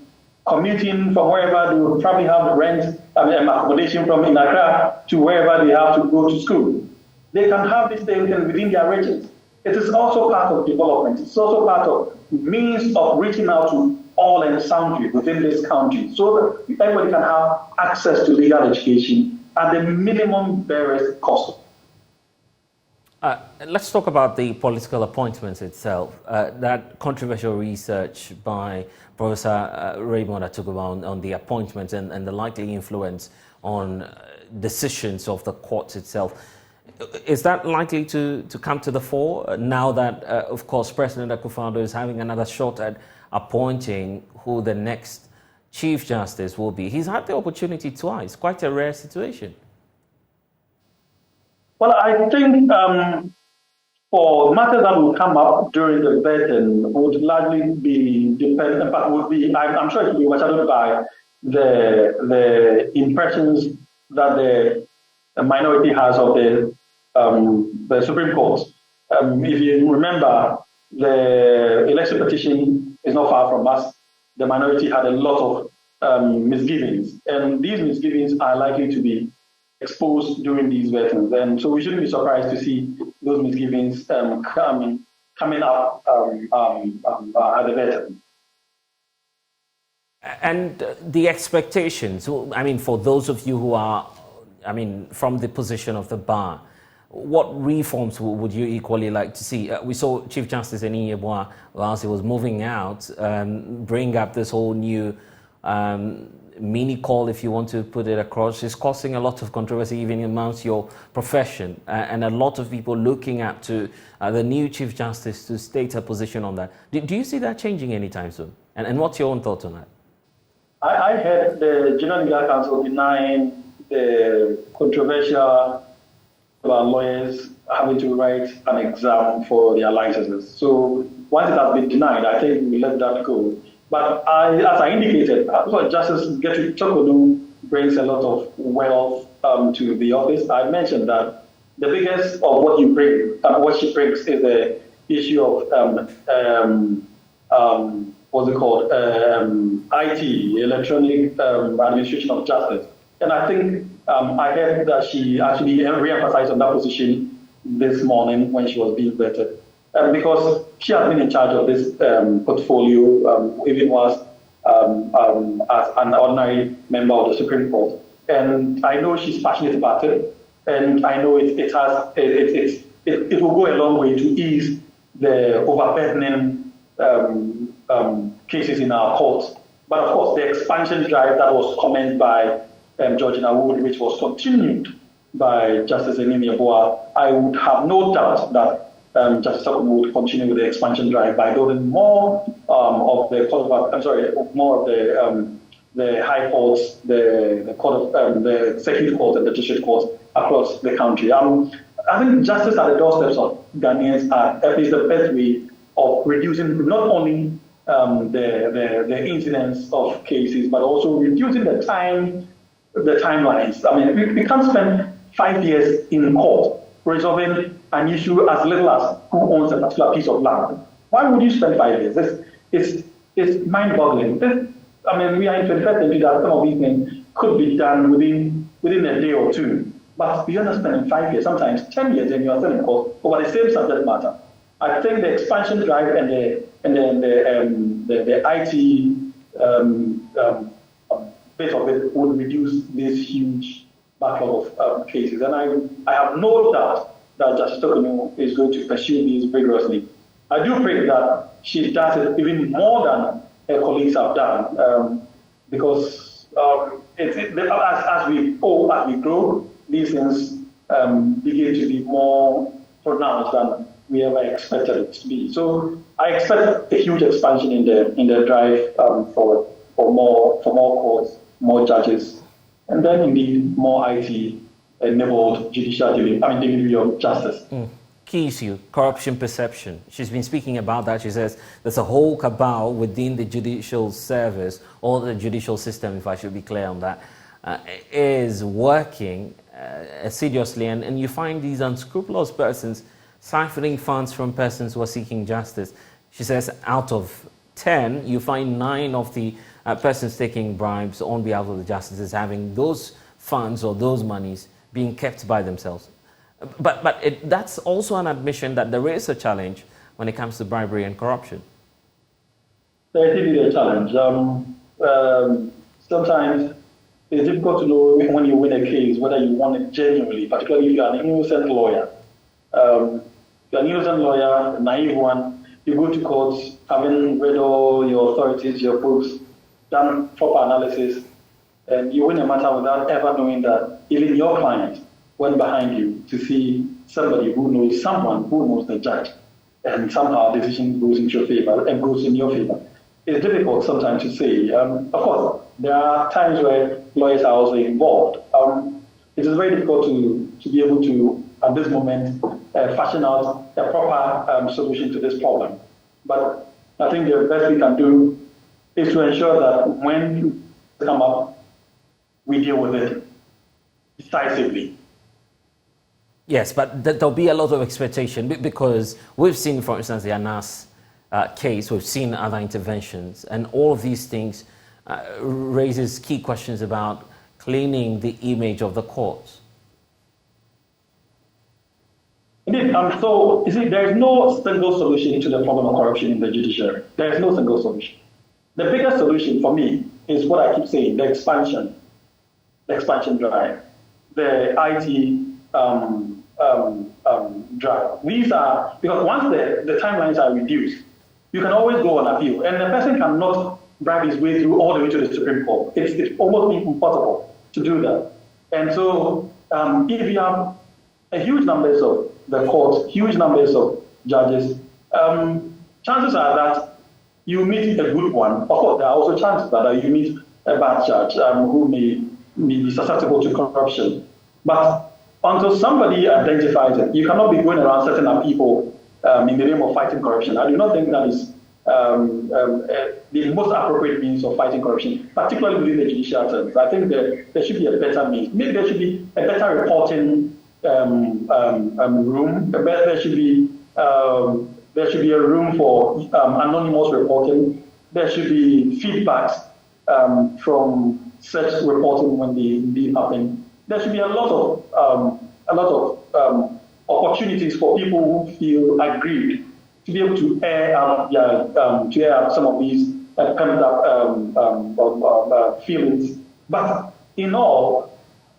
commuting from wherever they would probably have rent, accommodation from in Accra to wherever they have to go to school. They can have this thing within their regions. It is also part of development. It's also part of means of reaching out to all and sundry within this country so that everybody can have access to legal education at the minimum barest cost. Let's talk about the political appointments itself. That controversial research by Professor Raymond Atuguba on the appointments and the likely influence on decisions of the courts itself. Is that likely to come to the fore now that, of course, President Akufo-Addo is having another shot at appointing who the next Chief Justice will be? He's had the opportunity twice, quite a rare situation. Well, I think for matters that will come up during the vetting would largely be dependent, but would be, I'm sure it will be overshadowed by the impressions that the minority has of the Supreme Court. If you remember, the election petition is not far from us. The minority had a lot of misgivings, and these misgivings are likely to be exposed during these vettings. And so we shouldn't be surprised to see those misgivings coming up at the vetting. And the expectations, for those of you who are, from the position of the bar, what reforms would you equally like to see? We saw Chief Justice Eni Yeboah, whilst he was moving out, bring up this whole new mini-call, if you want to put it across. It's causing a lot of controversy even amongst your profession, and a lot of people looking up to the new Chief Justice to state a position on that. Do you see that changing anytime soon? And what's your own thoughts on that? I heard the General Legal Council denying the controversial about lawyers having to write an exam for their licenses. So once it has been denied, I think we let that go. But as I indicated, Justice Gertrude Torkornoo brings a lot of wealth to the office. I mentioned that the biggest of what you bring, what she brings, is the issue of what's it called, IT, electronic administration of justice. And I think I heard that she actually re-emphasized on that position this morning when she was being vetted. Because she has been in charge of this portfolio, even was as an ordinary member of the Supreme Court. And I know she's passionate about it, and I know it will go a long way to ease the overburdening cases in our courts. But of course, the expansion drive that was commented by Georgina Wood, which was continued by Justice Eni Yeboah, I would have no doubt that Justice Torkornoo would continue with the expansion drive by building more of the the high courts, the court of the circuit court and the district courts across the country. I think justice at the doorsteps of Ghanaians is the best way of reducing not only the incidence of cases, but also reducing the timelines. We can't spend 5 years in court resolving an issue as little as who owns a particular piece of land. Why would you spend 5 years? It's mind-boggling. We are in 21st century that some of these things could be done within a day or two. But you're not spending 5 years, sometimes 10 years, and you are still in court over the same subject matter. I think the expansion drive and the IT bit of it would reduce this huge backlog of cases. And I have no doubt that Justice Torkornoo is going to pursue these vigorously. I do pray that she does it even more than her colleagues have done, because as we grow, these things begin to be more pronounced than we ever expected it to be. So I expect a huge expansion in the drive for more courts, more judges, and then indeed more IT-enabled delivery of justice. Key issue, corruption perception. She's been speaking about that. She says there's a whole cabal within the judicial service or the judicial system, if I should be clear on that, is working assiduously, and you find these unscrupulous persons siphoning funds from persons who are seeking justice. She says out of 10, you find 9 of the persons taking bribes on behalf of the justices having those funds or those monies being kept by themselves. But that's also an admission that there is a challenge when it comes to bribery and corruption. There is a challenge. Sometimes it's difficult to know when you win a case whether you won it genuinely, particularly if you are an innocent lawyer. If you're an innocent lawyer, a naive one, you go to court having read all your authorities, your books, done proper analysis, and you win a matter without ever knowing that even your client went behind you to see somebody who knows someone who knows the judge, and somehow a decision goes into your favor and goes in your favor. It's difficult sometimes to say. Of course, there are times where lawyers are also involved. It is very difficult to be able to, at this moment, fashion out a proper solution to this problem. But I think the best we can do is to ensure that when they come up, we deal with it decisively. Yes, but there'll be a lot of expectation because we've seen, for instance, the Anas case, we've seen other interventions, and all of these things raises key questions about cleaning the image of the courts. Indeed, so you see, there is no single solution to the problem of corruption in the judiciary. There is no single solution. The biggest solution for me is what I keep saying: the expansion drive, the IT drive. These are, because once the timelines are reduced, you can always go on appeal, and the person cannot bribe his way through all the way to the Supreme Court. It's almost impossible to do that. And so if you have a huge numbers of the courts, huge numbers of judges, chances are that you meet a good one. Of course, there are also chances that you meet a bad judge who may be susceptible to corruption. But until somebody identifies it, you cannot be going around setting up people in the name of fighting corruption. I do not think that is the most appropriate means of fighting corruption, particularly within the judicial terms. I think there should be a better means. Maybe there should be a better reporting room. There should be a room for anonymous reporting. There should be feedbacks from such reporting when they indeed happen. There should be a lot of opportunities for people who feel aggrieved to be able to air out some of these pent up feelings. But in all,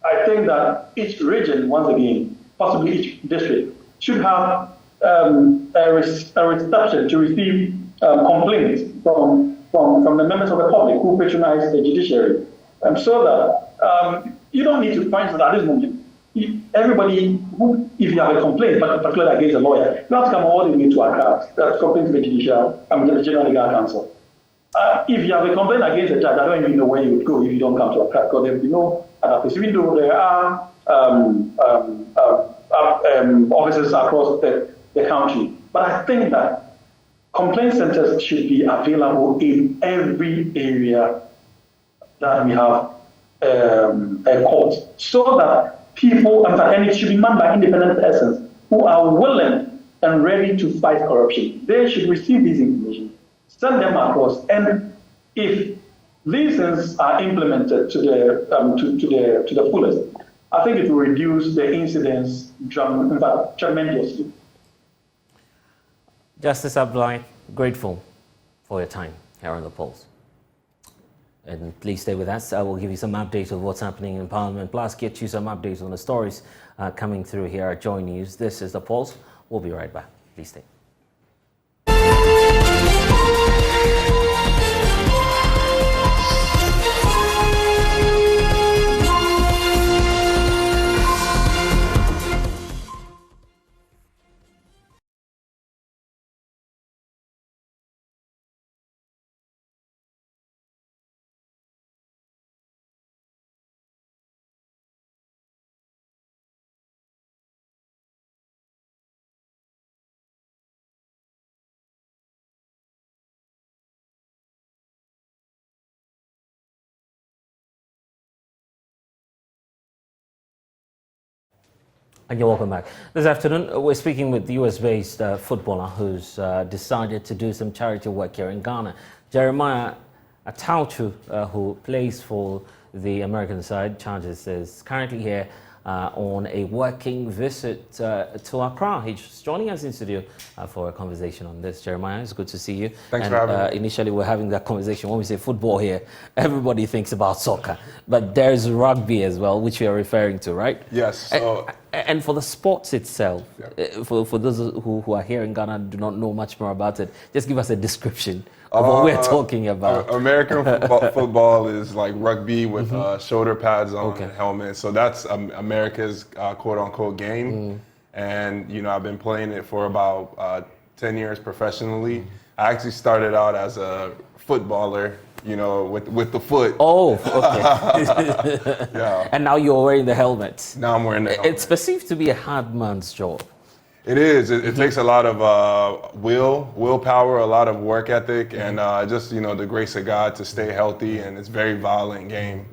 I think that each region, once again, possibly each district, should have a reception to receive complaints from the members of the public who patronize the judiciary, so that you don't need to find at this moment. Everybody who, if you have a complaint, particularly against a lawyer, you have to come all the way to Accra. That's complaint to the judicial, the General Legal Counsel. If you have a complaint against a judge, I don't even know where you would go if you don't come to Accra, because there will be no other place. Even though there are offices across the country, but I think that complaint centers should be available in every area that we have a court, so that people, and it should be manned by independent persons who are willing and ready to fight corruption. They should receive this information, send them across, and if these things are implemented to the fullest, I think it will reduce the incidence tremendously. Justice Abdullahi, grateful for your time here on The Pulse. And please stay with us. I will give you some updates of what's happening in Parliament, plus get you some updates on the stories coming through here at Joy News. This is The Pulse. We'll be right back. Please stay. And you're welcome back. This afternoon, we're speaking with the US-based footballer who's decided to do some charity work here in Ghana. Jeremiah Atauchu, who plays for the American side, Chargers, is currently here on a working visit to Accra. He's joining us in studio for a conversation on this. Jeremiah, it's good to see you. Thanks for having me. Initially, we're having that conversation. When we say football here, everybody thinks about soccer. But there's rugby as well, which we are referring to, right? Yes. So, and for the sports itself, for those who are here in Ghana and do not know much more about it, just give us a description of what we're talking about. American football is like rugby with shoulder pads on and helmets. So that's America's quote-unquote game. And, you know, I've been playing it for about 10 years professionally. I actually started out as a footballer, you know, with the foot. Oh, okay. Yeah. And now you're wearing the helmet. Now I'm wearing the helmet. It's perceived to be a hard man's job. It is. It takes a lot of willpower, a lot of work ethic, and just, you know, the grace of God to stay healthy, and it's a very violent game.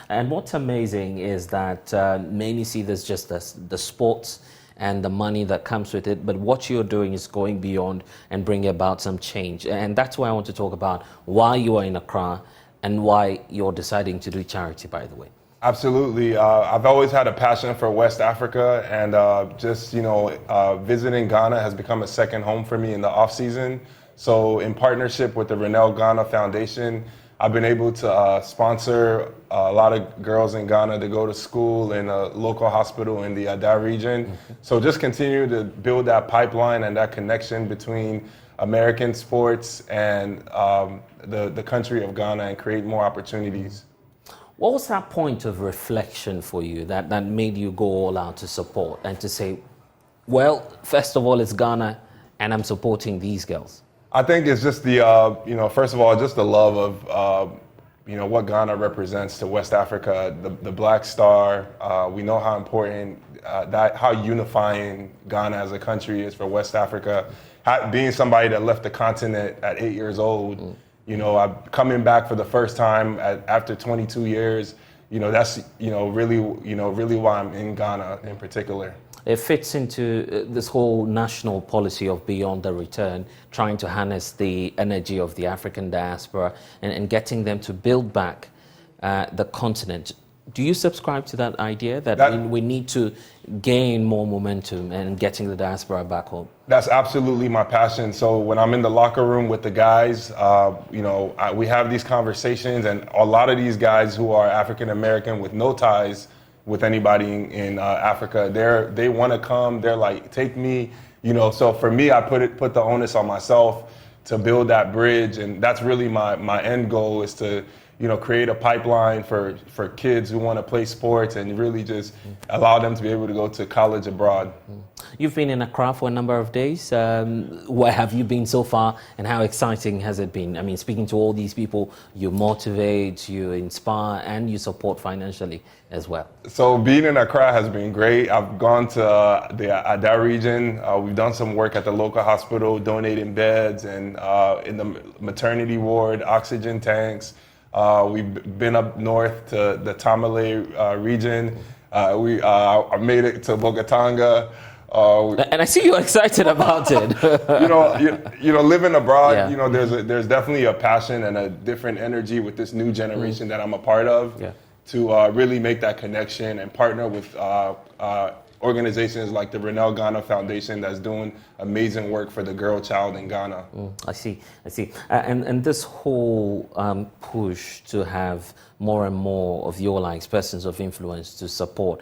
And what's amazing is that many see this just as the sports and the money that comes with it, but what you're doing is going beyond and bringing about some change. And that's why I want to talk about why you are in Accra and why you're deciding to do charity, by the way. Absolutely. I've always had a passion for West Africa, and just, you know, visiting Ghana has become a second home for me in the off season. So in partnership with the Renell Ghana Foundation, I've been able to sponsor a lot of girls in Ghana to go to school in a local hospital in the Ada region. So just continue to build that pipeline and that connection between American sports and the country of Ghana and create more opportunities. What was that point of reflection for you that made you go all out to support and to say, well, first of all, it's Ghana and I'm supporting these girls? I think it's just the, you know, first of all, just the love of, you know, what Ghana represents to West Africa, the Black Star. We know how important, how unifying Ghana as a country is for West Africa. Being somebody that left the continent at 8 years old, you know, I'm coming back for the first time after 22 years. You know, that's, really why I'm in Ghana in particular. It fits into this whole national policy of beyond the return, trying to harness the energy of the African diaspora and getting them to build back the continent. Do you subscribe to that idea that we need to gain more momentum and getting the diaspora back home? That's absolutely my passion. So when I'm in the locker room with the guys, you know, we have these conversations, and a lot of these guys who are African American with no ties with anybody in Africa, they want to come. They're like, take me, you know. So for me, I put the onus on myself to build that bridge, and that's really my end goal, is to, you know, create a pipeline for kids who want to play sports and really just allow them to be able to go to college abroad. You've been in Accra for a number of days. Where have you been so far, and how exciting has it been? I mean, speaking to all these people, you motivate, you inspire, and you support financially as well. So being in Accra has been great. I've gone to the Ada region. We've done some work at the local hospital, donating beds, and in the maternity ward, oxygen tanks. We've been up north to the Tamale region. I made it to Bogatanga. And I see you're excited about it. you know, living abroad, Yeah. you know, there's definitely a passion and a different energy with this new generation that I'm a part of, to really make that connection and partner with organizations like the Renell Ghana Foundation that's doing amazing work for the girl child in Ghana. I see. And this whole push to have more and more of your likes, persons of influence to support,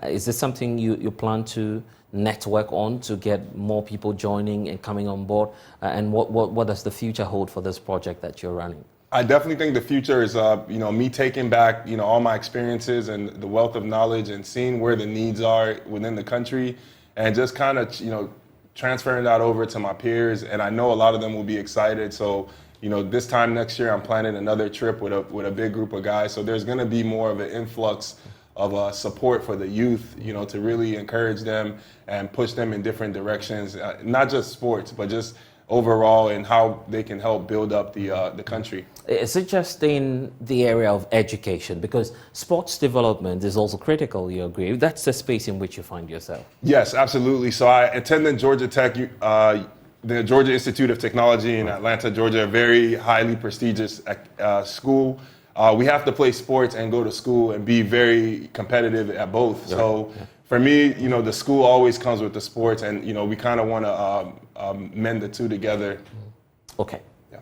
is this something you plan to network on to get more people joining and coming on board? And what does the future hold for this project that you're running? I definitely think the future is, you know, me taking back, you know, all my experiences and the wealth of knowledge and seeing where the needs are within the country, and just kind of, you know, transferring that over to my peers. And I know a lot of them will be excited. So, you know, this time next year, I'm planning another trip with a big group of guys. So there's going to be more of an influx of support for the youth, you know, to really encourage them and push them in different directions, not just sports, but just overall and how they can help build up the country. Is it just in the area of education? Because sports development is also critical, you agree? That's the space in which you find yourself. Yes, absolutely. So I attended Georgia Tech, the Georgia Institute of Technology in Atlanta, Georgia, a very highly prestigious school. We have to play sports and go to school and be very competitive at both. Yeah. So for me, you know, the school always comes with the sports, and, you know, we kind of want to mend the two together. Okay. Yeah.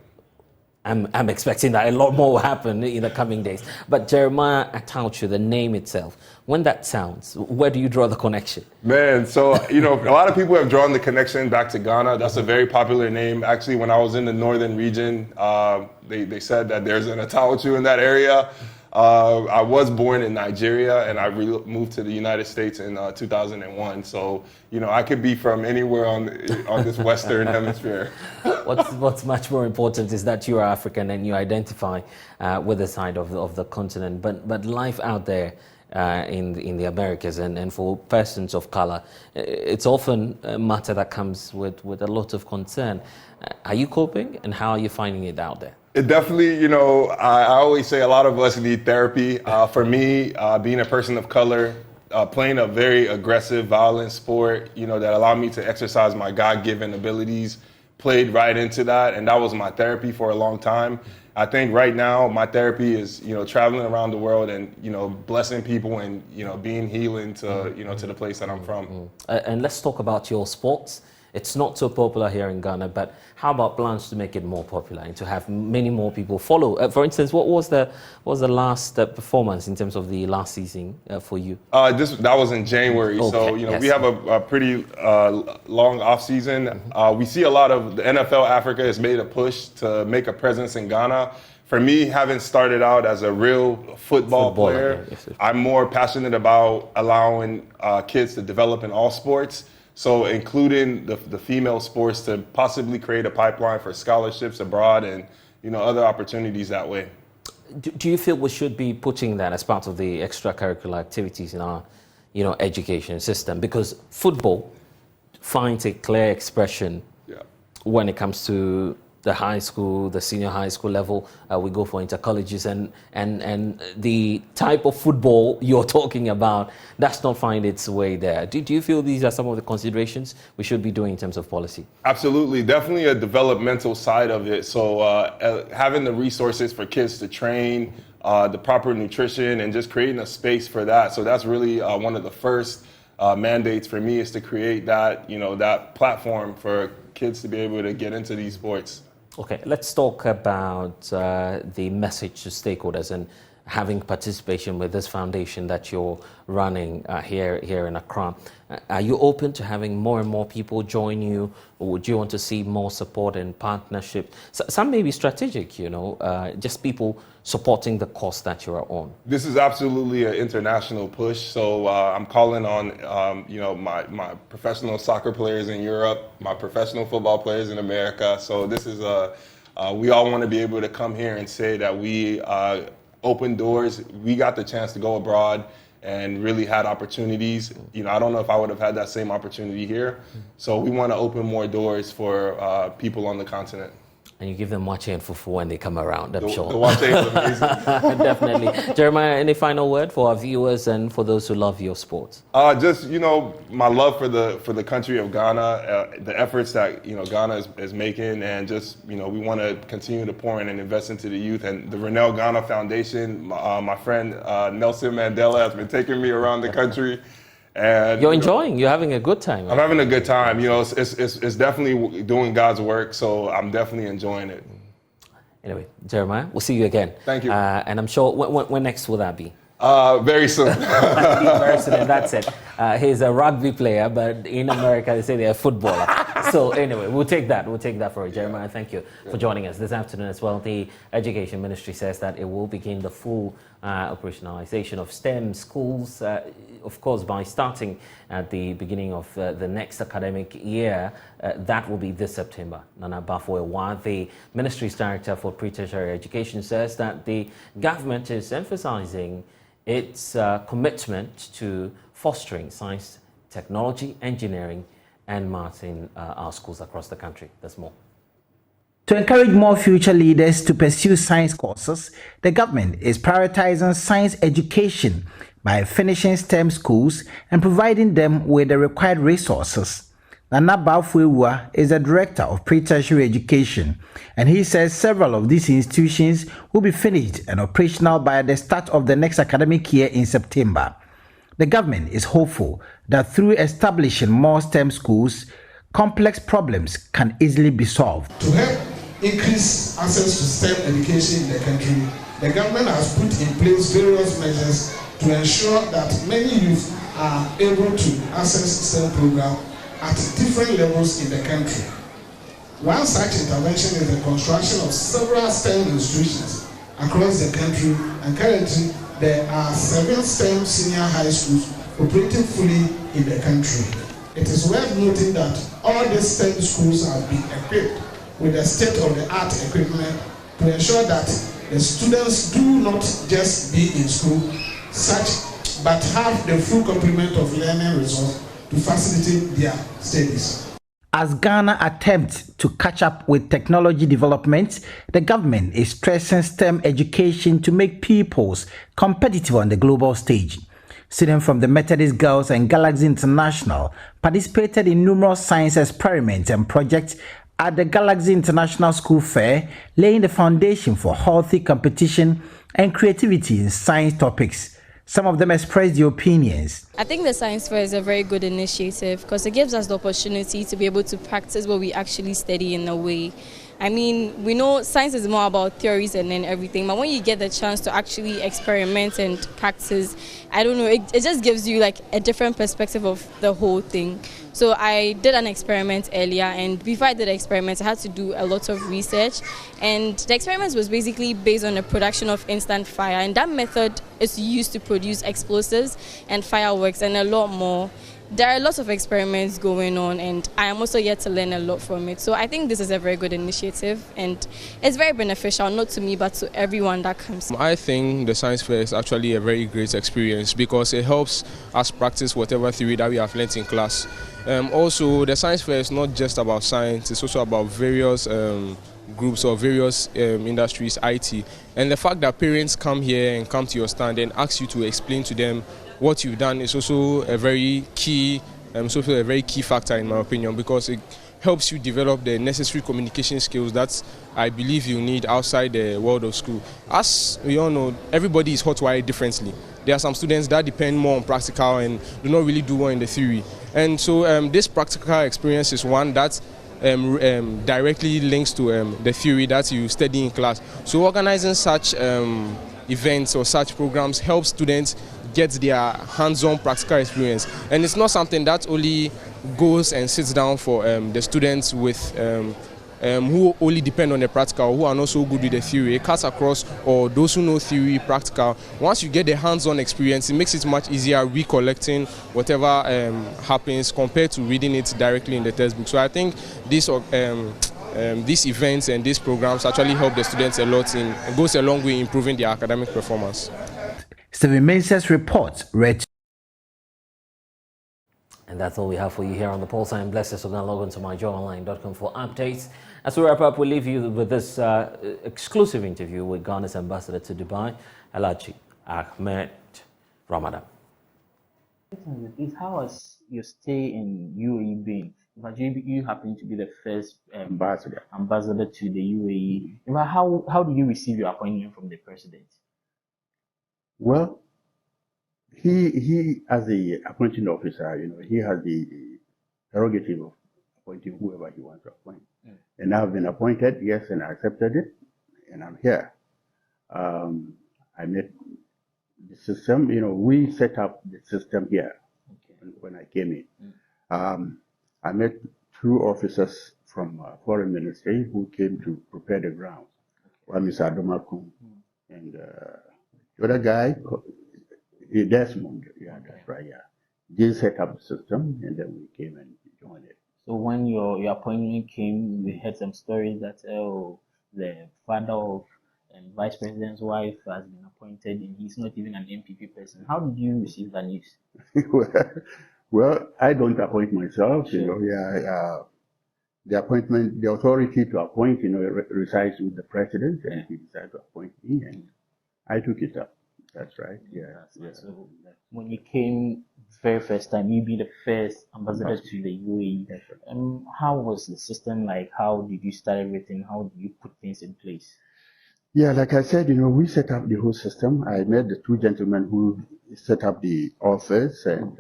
I'm expecting that a lot more will happen in the coming days. But Jeremiah Atauchu, the name itself, when that sounds, where do you draw the connection? Man, so, you know, a lot of people have drawn the connection back to Ghana. That's a very popular name. Actually, when I was in the northern region, they said that there's an Atauchu in that area. I was born in Nigeria, and I moved to the United States in 2001. So, you know, I could be from anywhere on this Western hemisphere. What's much more important is that you are African and you identify with the side of the continent. But life out there in the Americas and for persons of color, it's often a matter that comes with a lot of concern. Are you coping, and how are you finding it out there? It definitely, you know, I always say a lot of us need therapy. For me, being a person of color, playing a very aggressive, violent sport, you know, that allowed me to exercise my God-given abilities, played right into that, and that was my therapy for a long time. I think right now my therapy is, you know, traveling around the world and, you know, blessing people and, you know, being healing to, you know, to the place that I'm from. And let's talk about your sports. It's not so popular here in Ghana, but how about plans to make it more popular and to have many more people follow? For instance, what was the last performance in terms of the last season for you? That was in January, okay. So, you know, Yes. we have a pretty long off season. We see a lot of the NFL Africa has made a push to make a presence in Ghana. For me, having started out as a real football player, yes. I'm more passionate about allowing kids to develop in all sports. So including the female sports to possibly create a pipeline for scholarships abroad and, you know, other opportunities that way. Do you feel we should be putting that as part of the extracurricular activities in our, you know, education system? Because football finds a clear expression when it comes to the high school, the senior high school level. We go for intercolleges, and the type of football you're talking about does not find its way there. Do you feel these are some of the considerations we should be doing in terms of policy? Absolutely. Definitely a developmental side of it. So having the resources for kids to train, the proper nutrition, and just creating a space for that. So that's really one of the first mandates for me, is to create that, you know, that platform for kids to be able to get into these sports. Okay, let's talk about the message to stakeholders and having participation with this foundation that you're running here in Accra. Are you open to having more and more people join you, or would you want to see more support and partnership? Some may be strategic, you know, just people supporting the cause that you are on. This is absolutely an international push. So I'm calling on, you know, my professional soccer players in Europe, my professional football players in America. So this is we all want to be able to come here and say that we open doors. We got the chance to go abroad and really had opportunities. You know, I don't know if I would have had that same opportunity here. So we want to open more doors for people on the continent. And you give them wache and fufu when they come around, I'm sure. The wache is amazing. Definitely. Jeremiah, any final word for our viewers and for those who love your sports? Just, you know, my love for the country of Ghana, the efforts that, you know, Ghana is making, and just, you know, we want to continue to pour in and invest into the youth. And the Renell Ghana Foundation, my friend Nelson Mandela has been taking me around the country. And you're enjoying. You're having a good time. I'm having a good time. You know, it's definitely doing God's work, so I'm definitely enjoying it. Anyway, Jeremiah, we'll see you again. Thank you. And I'm sure, when next will that be? Very soon. Very soon, and that's it. He's a rugby player, but in America they say they're a footballer. So anyway, we'll take that. We'll take that for it. Jeremiah, thank you for joining us this afternoon as well. The Education Ministry says that it will begin the full operationalization of STEM schools, of course, by starting at the beginning of the next academic year. That will be this September. Nana Bafo-Ewa, the Ministry's Director for Pre-Tertiary Education, says that the government is emphasizing its commitment to fostering science, technology, engineering, and maths in our schools across the country. There's more. To encourage more future leaders to pursue science courses, the government is prioritizing science education by finishing STEM schools and providing them with the required resources. Nana Bafuewa is the director of pre-tertiary education, and he says several of these institutions will be finished and operational by the start of the next academic year in September. The government is hopeful that through establishing more STEM schools, complex problems can easily be solved. To help increase access to STEM education in the country, the government has put in place various measures to ensure that many youth are able to access STEM programs at different levels in the country. One such intervention is the construction of several STEM institutions across the country, and currently there are 7 STEM senior high schools operating fully in the country. It is worth noting that all the STEM schools have been equipped with the state-of-the-art equipment to ensure that the students do not just be in school, but have the full complement of learning resources to facilitate their studies. As Ghana attempts to catch up with technology development, the government is stressing STEM education to make pupils competitive on the global stage. Students from the Methodist Girls and Galaxy International participated in numerous science experiments and projects at the Galaxy International School Fair, laying the foundation for healthy competition and creativity in science topics. Some of them expressed their opinions. I think the Science Fair is a very good initiative because it gives us the opportunity to be able to practice what we actually study in a way. I mean, we know science is more about theories and then everything, but when you get the chance to actually experiment and practice, I don't know, it just gives you like a different perspective of the whole thing. So I did an experiment earlier, and before I did the experiment, I had to do a lot of research, and the experiment was basically based on the production of instant fire, and that method is used to produce explosives and fireworks and a lot more. There are lots of experiments going on, and I am also yet to learn a lot from it. So I think this is a very good initiative, and it's very beneficial, not to me, but to everyone that comes. I think the Science Fair is actually a very great experience because it helps us practice whatever theory that we have learnt in class. Also, the Science Fair is not just about science, it's also about various groups or various industries, IT. And the fact that parents come here and come to your stand and ask you to explain to them what you've done is also a very key factor in my opinion, because it helps you develop the necessary communication skills that I believe you need outside the world of school. As we all know, everybody is hotwired differently. There are some students that depend more on practical and do not really do well in the theory. And so this practical experience is one that directly links to the theory that you study in class. So organizing such events or such programs helps students get their hands-on practical experience. And it's not something that only goes and sits down for the students with who only depend on the practical, who are not so good with the theory. It cuts across, or those who know theory, practical. Once you get the hands-on experience, it makes it much easier recollecting whatever happens compared to reading it directly in the textbook. So I think these events and these programs actually help the students a lot and goes a long way in improving their academic performance. Stephen Mensah's report read. And that's all we have for you here on the Pulse. I'm blessed. So now log on to myjoyonline.com for updates. As we wrap up, we'll leave you with this exclusive interview with Ghana's ambassador to Dubai, Alhaji Ahmed Ramadan. How has your stay in UAE been? But you happen to be the first ambassador to the UAE. How do you receive your appointment from the president? Well, he as the appointing officer, he has the prerogative of appointing whoever he wants to appoint. And I've been appointed, yes, and I accepted it, and I'm here. I met the system, we set up the system here when I came in. I met 2 officers from Foreign Ministry who came to prepare the ground. One is Adomakum, and the other guy, Desmond, that's right, They set up the system, and then we came and joined it. So when your appointment came, we heard some stories that the father of Vice President's wife has been appointed, and he's not even an MPP person. How did you receive that news? Well, I don't appoint myself, The the appointment, the authority to appoint, resides with the president, and he decided to appoint me, and I took it up. That's right. Yeah. So when you came very first time, you be the first ambassador to the UAE. How was the system like? How did you start everything? How did you put things in place? Yeah, like I said, we set up the whole system. I met the two gentlemen who set up the office, and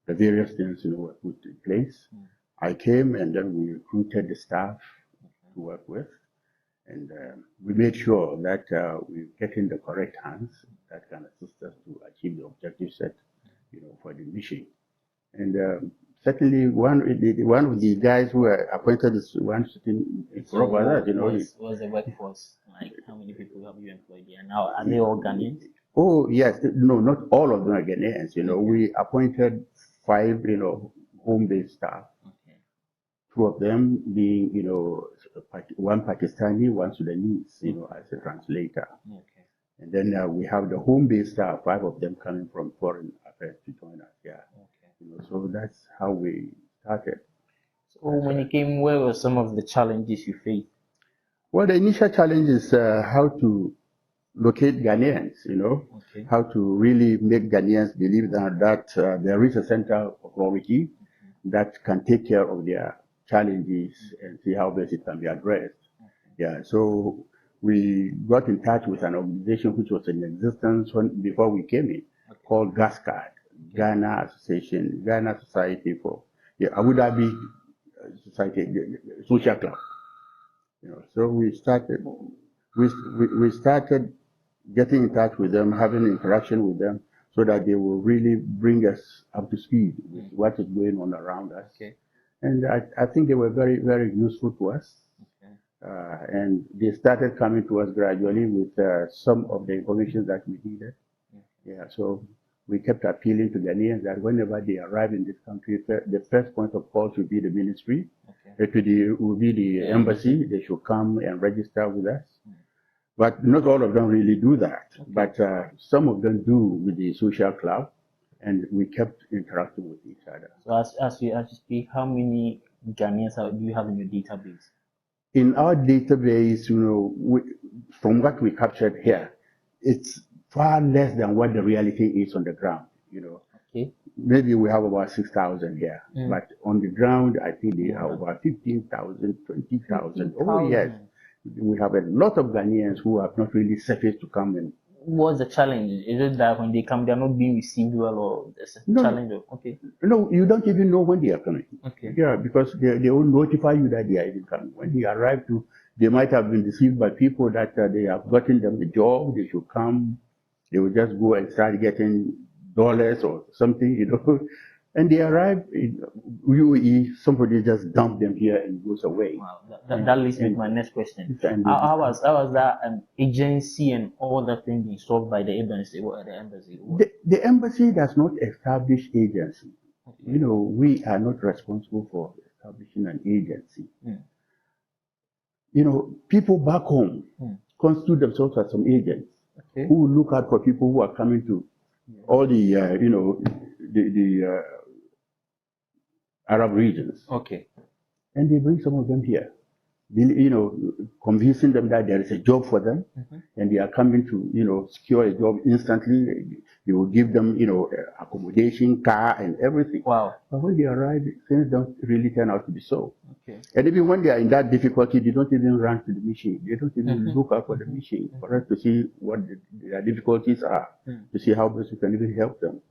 the various things, were put in place. I came, and then we recruited the staff to work with, and we made sure that we get in the correct hands that can assist us to achieve the objective set, for the mission. And certainly, one of the guys who were appointed is one sitting in front of us. What's the workforce like? How many people have you employed here? Now, are they all Ghanaians? Oh yes, no, not all of them are Ghanaians. We appointed 5, home-based staff. Two of them being, one Pakistani, one Sudanese, as a translator. And then we have the home-based staff, 5 of them coming from foreign affairs to join us. Yeah. So that's how we started. So when you came, where were some of the challenges you faced? Well, the initial challenge is how to locate Ghanaians, how to really make Ghanaians believe that there is a central authority that can take care of their challenges and see how best it can be addressed. Yeah, so we got in touch with an organization which was in existence before we came in, called GASCAD, Ghana Society for Abu Dhabi Society Social Club. So we started getting in touch with them, having interaction with them, so that they will really bring us up to speed with what is going on around us. And I think they were very, very useful to us. And they started coming to us gradually with some of the information that we needed. Yeah, so we kept appealing to Ghanaians that whenever they arrive in this country, the first point of call should be the ministry. It will be the embassy. They should come and register with us. But not all of them really do that. But some of them do with the social club, and we kept interacting with each other. So as you speak, how many Ghanaians do you have in your database? In our database, from what we captured here, it's far less than what the reality is on the ground. Maybe we have about 6,000 here, but on the ground, I think they have about 15,000, 20,000. Oh yes, we have a lot of Ghanaians who have not really surfaced to come in. What's the challenge? Is it that when they come, they are not being received well, or there's a challenge? No, you don't even know when they are coming. Yeah, because they will notify you that they are even coming. When they arrive, they might have been deceived by people that they have gotten them a job, they should come. They will just go and start getting dollars or something, And they arrive in UAE, somebody just dump them here and goes away. Wow, that leads me to my next question. How was that agency and all that thing being solved by the embassy? The embassy does not establish agency. We are not responsible for establishing an agency. People back home constitute themselves as some agents who will look out for people who are coming to all the, the Arab regions. And they bring some of them here, convincing them that there is a job for them, and they are coming to, secure a job instantly. You will give them, accommodation, car, and everything. Wow. But when they arrive, things don't really turn out to be so. And even when they are in that difficulty, they don't even run to the mission. They don't even look out for the mission for us to see what their difficulties are, to see how best we can even help them.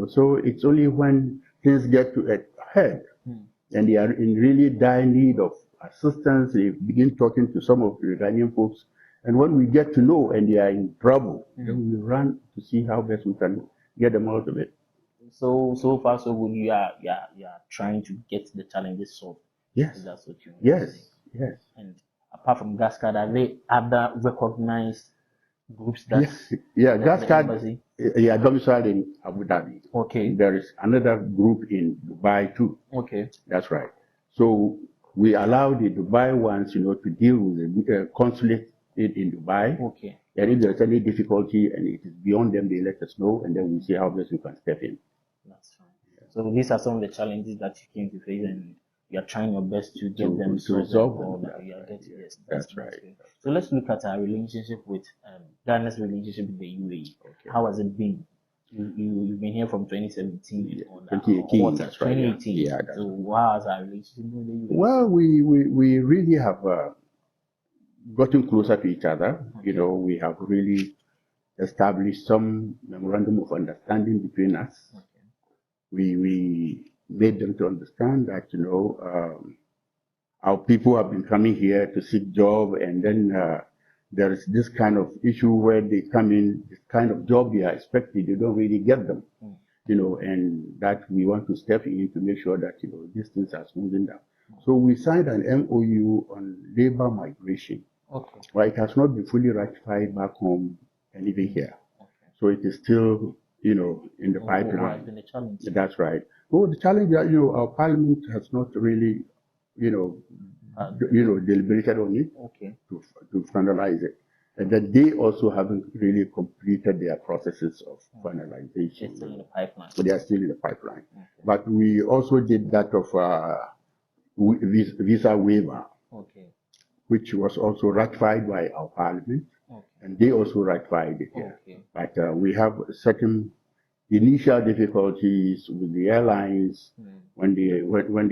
So it's only when things get to a head and they are in really dire need of assistance, they begin talking to some of the Ghanaian folks. And when we get to know and they are in trouble, then we run to see how best we can get them out of it. So far so good. You are trying to get the challenges solved. Yes. That's what you Yes. And apart from GASCAD, are there other recognized groups that? Yeah, GASCAD, domiciled in Abu Dhabi. There is another group in Dubai too. That's right. So we allow the Dubai ones, to deal with the consulate in Dubai. And if there's any difficulty and it is beyond them, they let us know, and then we see how best we can step in. That's fine. So these are some of the challenges that you came to face, and you are trying your best to get them to resolve all them. that. You are getting, yes, That's right. Good. So let's look at our relationship with Ghana's relationship with the UAE. Okay. How has it been? You've been here from 2017 on 2018. That's right. 2018. Yeah. So how has our relationship with the UAE? Well, we really have gotten closer to each other. Okay. We have really established some memorandum of understanding between us. Okay. We made them to understand that our people have been coming here to seek job, and then there is this kind of issue where they come in, this kind of job they are expecting, they don't really get them. And that we want to step in to make sure that these things are smoothing down. So we signed an MOU on labor migration. Okay. But it has not been fully ratified back home and even here. Okay. So it is still, in the pipeline. Been a challenge. That's right. Well, the challenge that our parliament has not really, deliberated on it to finalize it, and then they also haven't really completed their processes of finalization. It's still in the pipeline. So they are still in the pipeline. Okay. But we also did that of visa waiver, which was also ratified by our parliament, and they also ratified it here. But we have certain initial difficulties with the airlines when they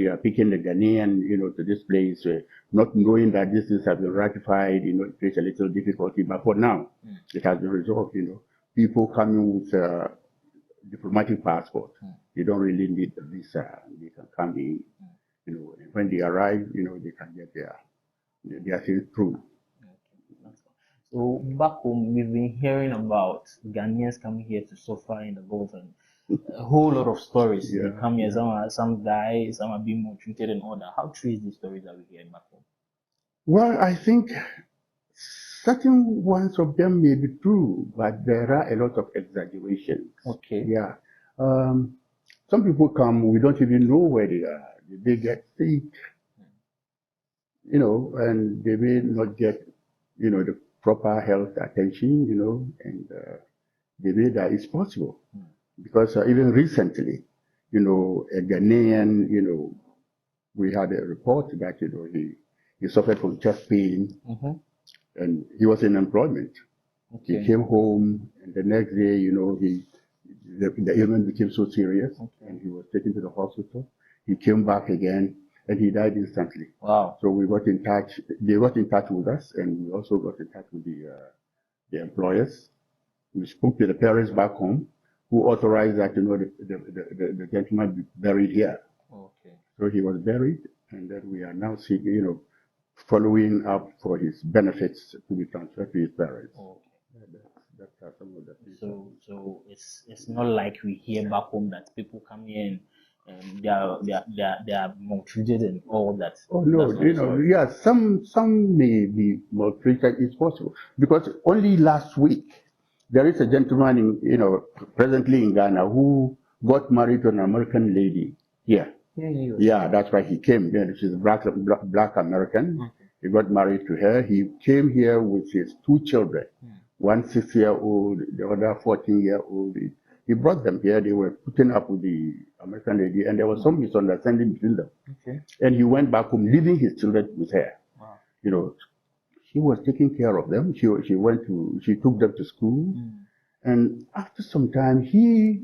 are picking the Ghanaian, to this place, not knowing that this is have been ratified, it creates a little difficulty. But for now, it has been resolved. People coming with diplomatic passport, they don't really need the visa. They can come in, and when they arrive, they can get their things through. So back home, we've been hearing about Ghanaians coming here to suffer in the Gulf, and a whole lot of stories. They come here, some die, some are being maltreated and all that. How true is these stories that we hear back home? Well, I think certain ones of them may be true, but there are a lot of exaggerations. Okay. Yeah. Some people come, we don't even know where they are. They get sick, and they may not get, the proper health attention, and the way that is possible. Because even recently, a Ghanaian, we had a report that, he suffered from chest pain, and he was in employment. Okay. He came home, and the next day, the ailment became so serious, and he was taken to the hospital. He came back again, and he died instantly. Wow. So we got in touch, they got in touch with us, and we also got in touch with the employers. We spoke to the parents back home, who authorized that, the gentleman be buried here. Okay. So he was buried, and then we are now seeking, following up for his benefits to be transferred to his parents. Okay. That's some of the things. So it's not like we hear back home that people come here and they are maltreated and all that. Oh no, yeah, some may be maltreated. It's possible because only last week there is a gentleman presently in Ghana who got married to an American lady here. Yeah, that's why he came. She's a black American. Okay. He got married to her. He came here with his two children, one 6-year-old, the other 14-year-old. He brought them here. They were putting up with the American lady, and there was some misunderstanding between them. Okay. And he went back home, leaving his children with her. Wow. She was taking care of them. She took them to school, and after some time, he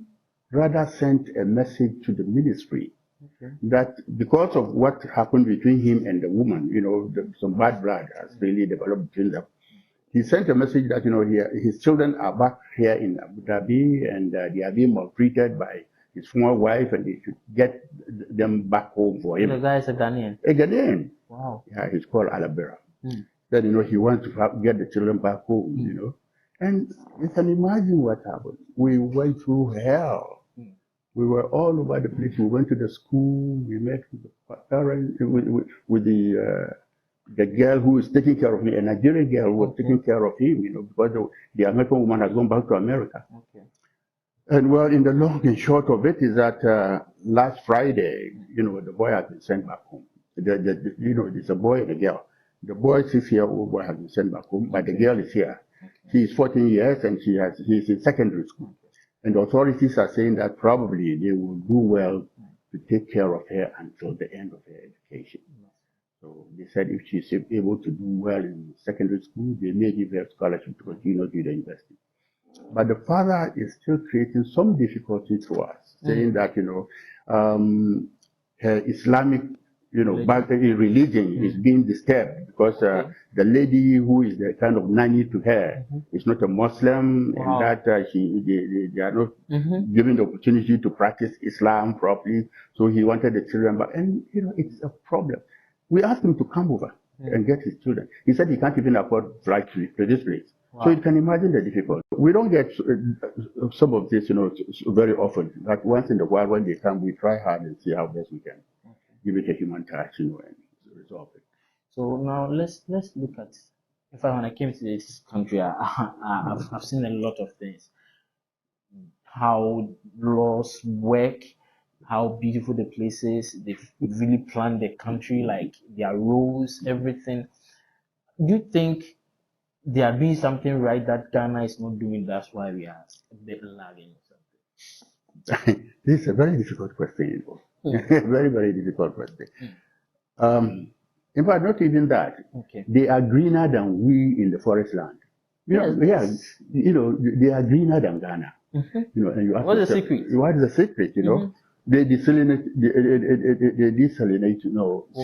rather sent a message to the ministry that because of what happened between him and the woman, some bad blood has really developed between them. He sent a message that, his children are back here in Abu Dhabi, and they are being maltreated by his former wife, and they should get them back home for him. The guy is a Ghanaian? A Ghanaian. Wow. Yeah, he's called Alabera. Then, he wants to get the children back home, And you can imagine what happened. We went through hell. We were all over the place. We went to the school. We met with the parents, with the girl who is taking care of me, a Nigerian girl who was taking care of him, because the American woman has gone back to America. Okay. And well, in the long and short of it is that last Friday, the boy has been sent back home. It's a boy and a girl. The boy, 6-year-old boy, has been sent back home, but the girl is here. She is 14 years and he's in secondary school. And the authorities are saying that probably they will do well to take care of her until the end of her education. said if she's able to do well in secondary school, they may give her scholarship to continue to the university. But the father is still creating some difficulty to us, saying that, her Islamic, religion is being disturbed because the lady who is the kind of nanny to her is not a Muslim, and that they are not given the opportunity to practice Islam properly. So he wanted the children back, and it's a problem. We asked him to come over and get his children. He said he can't even afford flight to this place. So you can imagine the difficulty. We don't get some of this, very often. But once in a while, when they come, we try hard and see how best we can give it a human touch, and resolve it. So now let's look at. In fact, when I came to this country, I've seen a lot of things. How laws work, how beautiful the place is. They've really planned the country, like their rules, everything. Do you think they are doing something right that Ghana is not doing? That's why we are a bit lagging or something. This is a very difficult question. Very, very difficult question. In fact, not even that. Okay. They are greener than we in the forest land. They are greener than Ghana. And you ask What's the yourself, secret? What is the secret? They desalinate,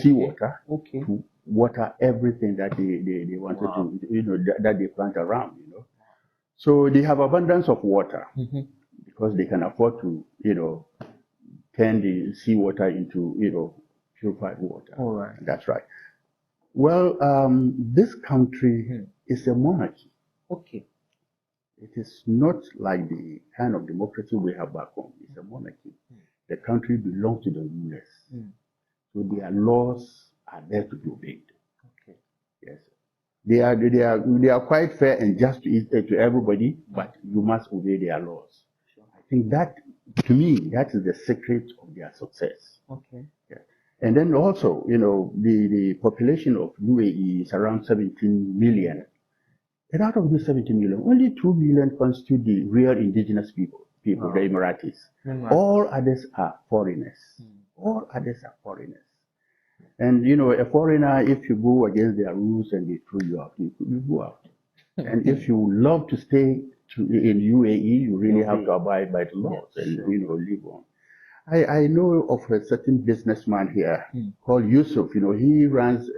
seawater to water everything that they wanted to, that they plant around. So they have abundance of water because they can afford to, turn the seawater into, purified water. All right. That's right. Well, this country is a monarchy. Okay. It is not like the kind of democracy we have back home. It's a monarchy. The country belongs to the rulers. So their laws are there to be obeyed. Okay. Yes. They are quite fair and just to everybody, but you must obey their laws. I think that, to me, that is the secret of their success. Okay. Yeah. And then also, the population of UAE is around 17 million. And out of these 17 million, only 2 million constitute the real indigenous people, the Emiratis. All others are foreigners. All others are foreigners. And, a foreigner, if you go against their rules and they throw you out, you go out. And if you love to stay in UAE, you really have to abide by the laws and, live on. I know of a certain businessman here called Yusuf. He runs,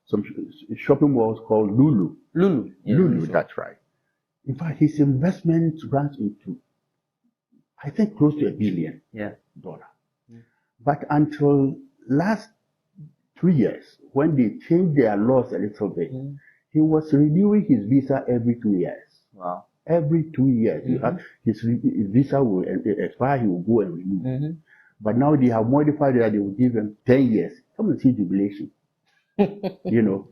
some shopping malls called Lulu. Lulu, that's right. In fact, his investment runs into, I think, close to $1 billion. But until last 2 years, when they changed their laws a little bit, he was renewing his visa every 2 years. Wow. Every 2 years. His visa will expire, he will go and renew. But now they have modified that they will give him 10 years. Come and see jubilation. You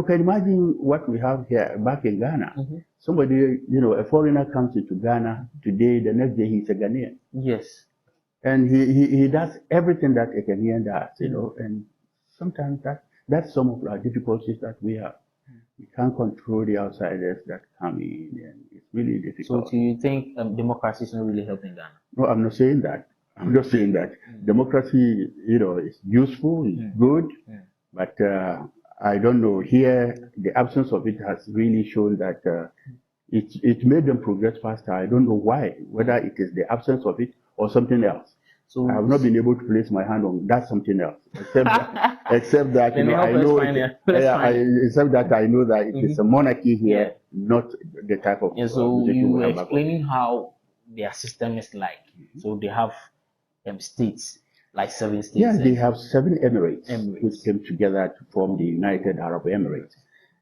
can imagine what we have here back in Ghana. Somebody, a foreigner comes into Ghana today, the next day he's a Ghanaian. Yes. And he does everything that a Ghanaian does, and sometimes that's some of our difficulties that we have. We can't control the outsiders that come in, and it's really difficult. So do you think democracy is not really helping Ghana? No, I'm not saying that. I'm just saying that democracy, is useful, it's good, but I don't know. Here, the absence of it has really shown that it made them progress faster. I don't know why, whether it is the absence of it or something else. So I have not been able to place my hand on that something else, except that I know that it is a monarchy here, not the type of. So you were explaining how their system is like. So they have states, like 7 states. Yeah, they have 7 emirates, which came together to form the United Arab Emirates.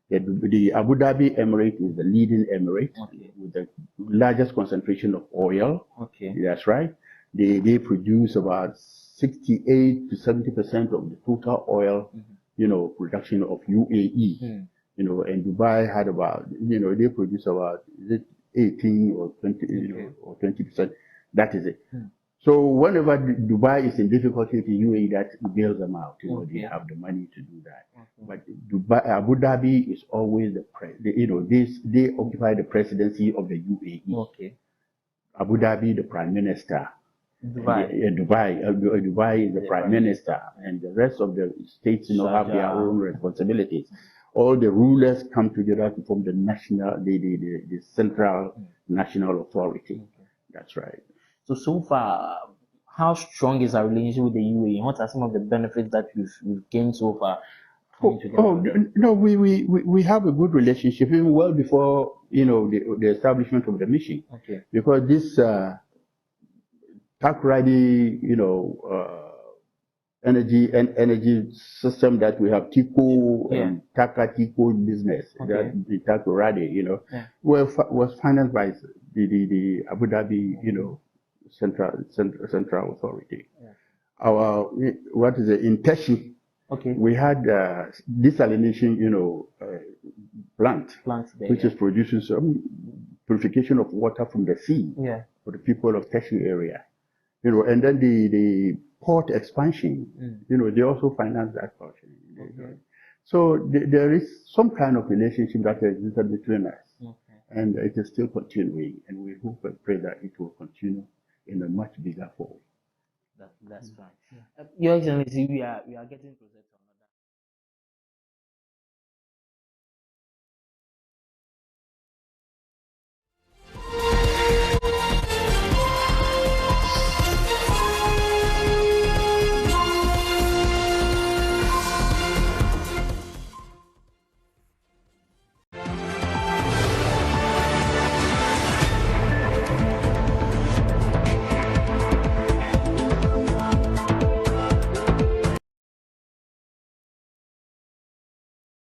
The Abu Dhabi Emirate is the leading emirate with the largest concentration of oil. Okay. That's right. They produce about 68 to 70% of the total oil, production of UAE. And Dubai had about, they produce about 18 or 20, or 20%. That is it. So whenever Dubai is in difficulty, the UAE that bails them out. They have the money to do that. But Abu Dhabi is always they occupy the presidency of the UAE. Okay. Abu Dhabi, the prime minister, Dubai is the prime minister, and the rest of the states, have their own responsibilities. All the rulers come together to form the central national authority. That's right. So far, how strong is our relationship with the UAE? What are some of the benefits that we've gained so far? No, we have a good relationship even well before the establishment of the mission. Okay. Because this Takrady, energy system that we have, Tico and Taka Tico business, that the Takrady, was financed by the Abu Dhabi, central authority. Our intention. Okay. We had desalination, plant there, which is producing some purification of water from the sea for the people of Tertiary area. And then the port expansion, they also finance that portion. Okay. So there is some kind of relationship that existed between us, and it is still continuing, and we hope and pray that it will continue in a much bigger form. That's fine. Your Excellency, we are getting closer to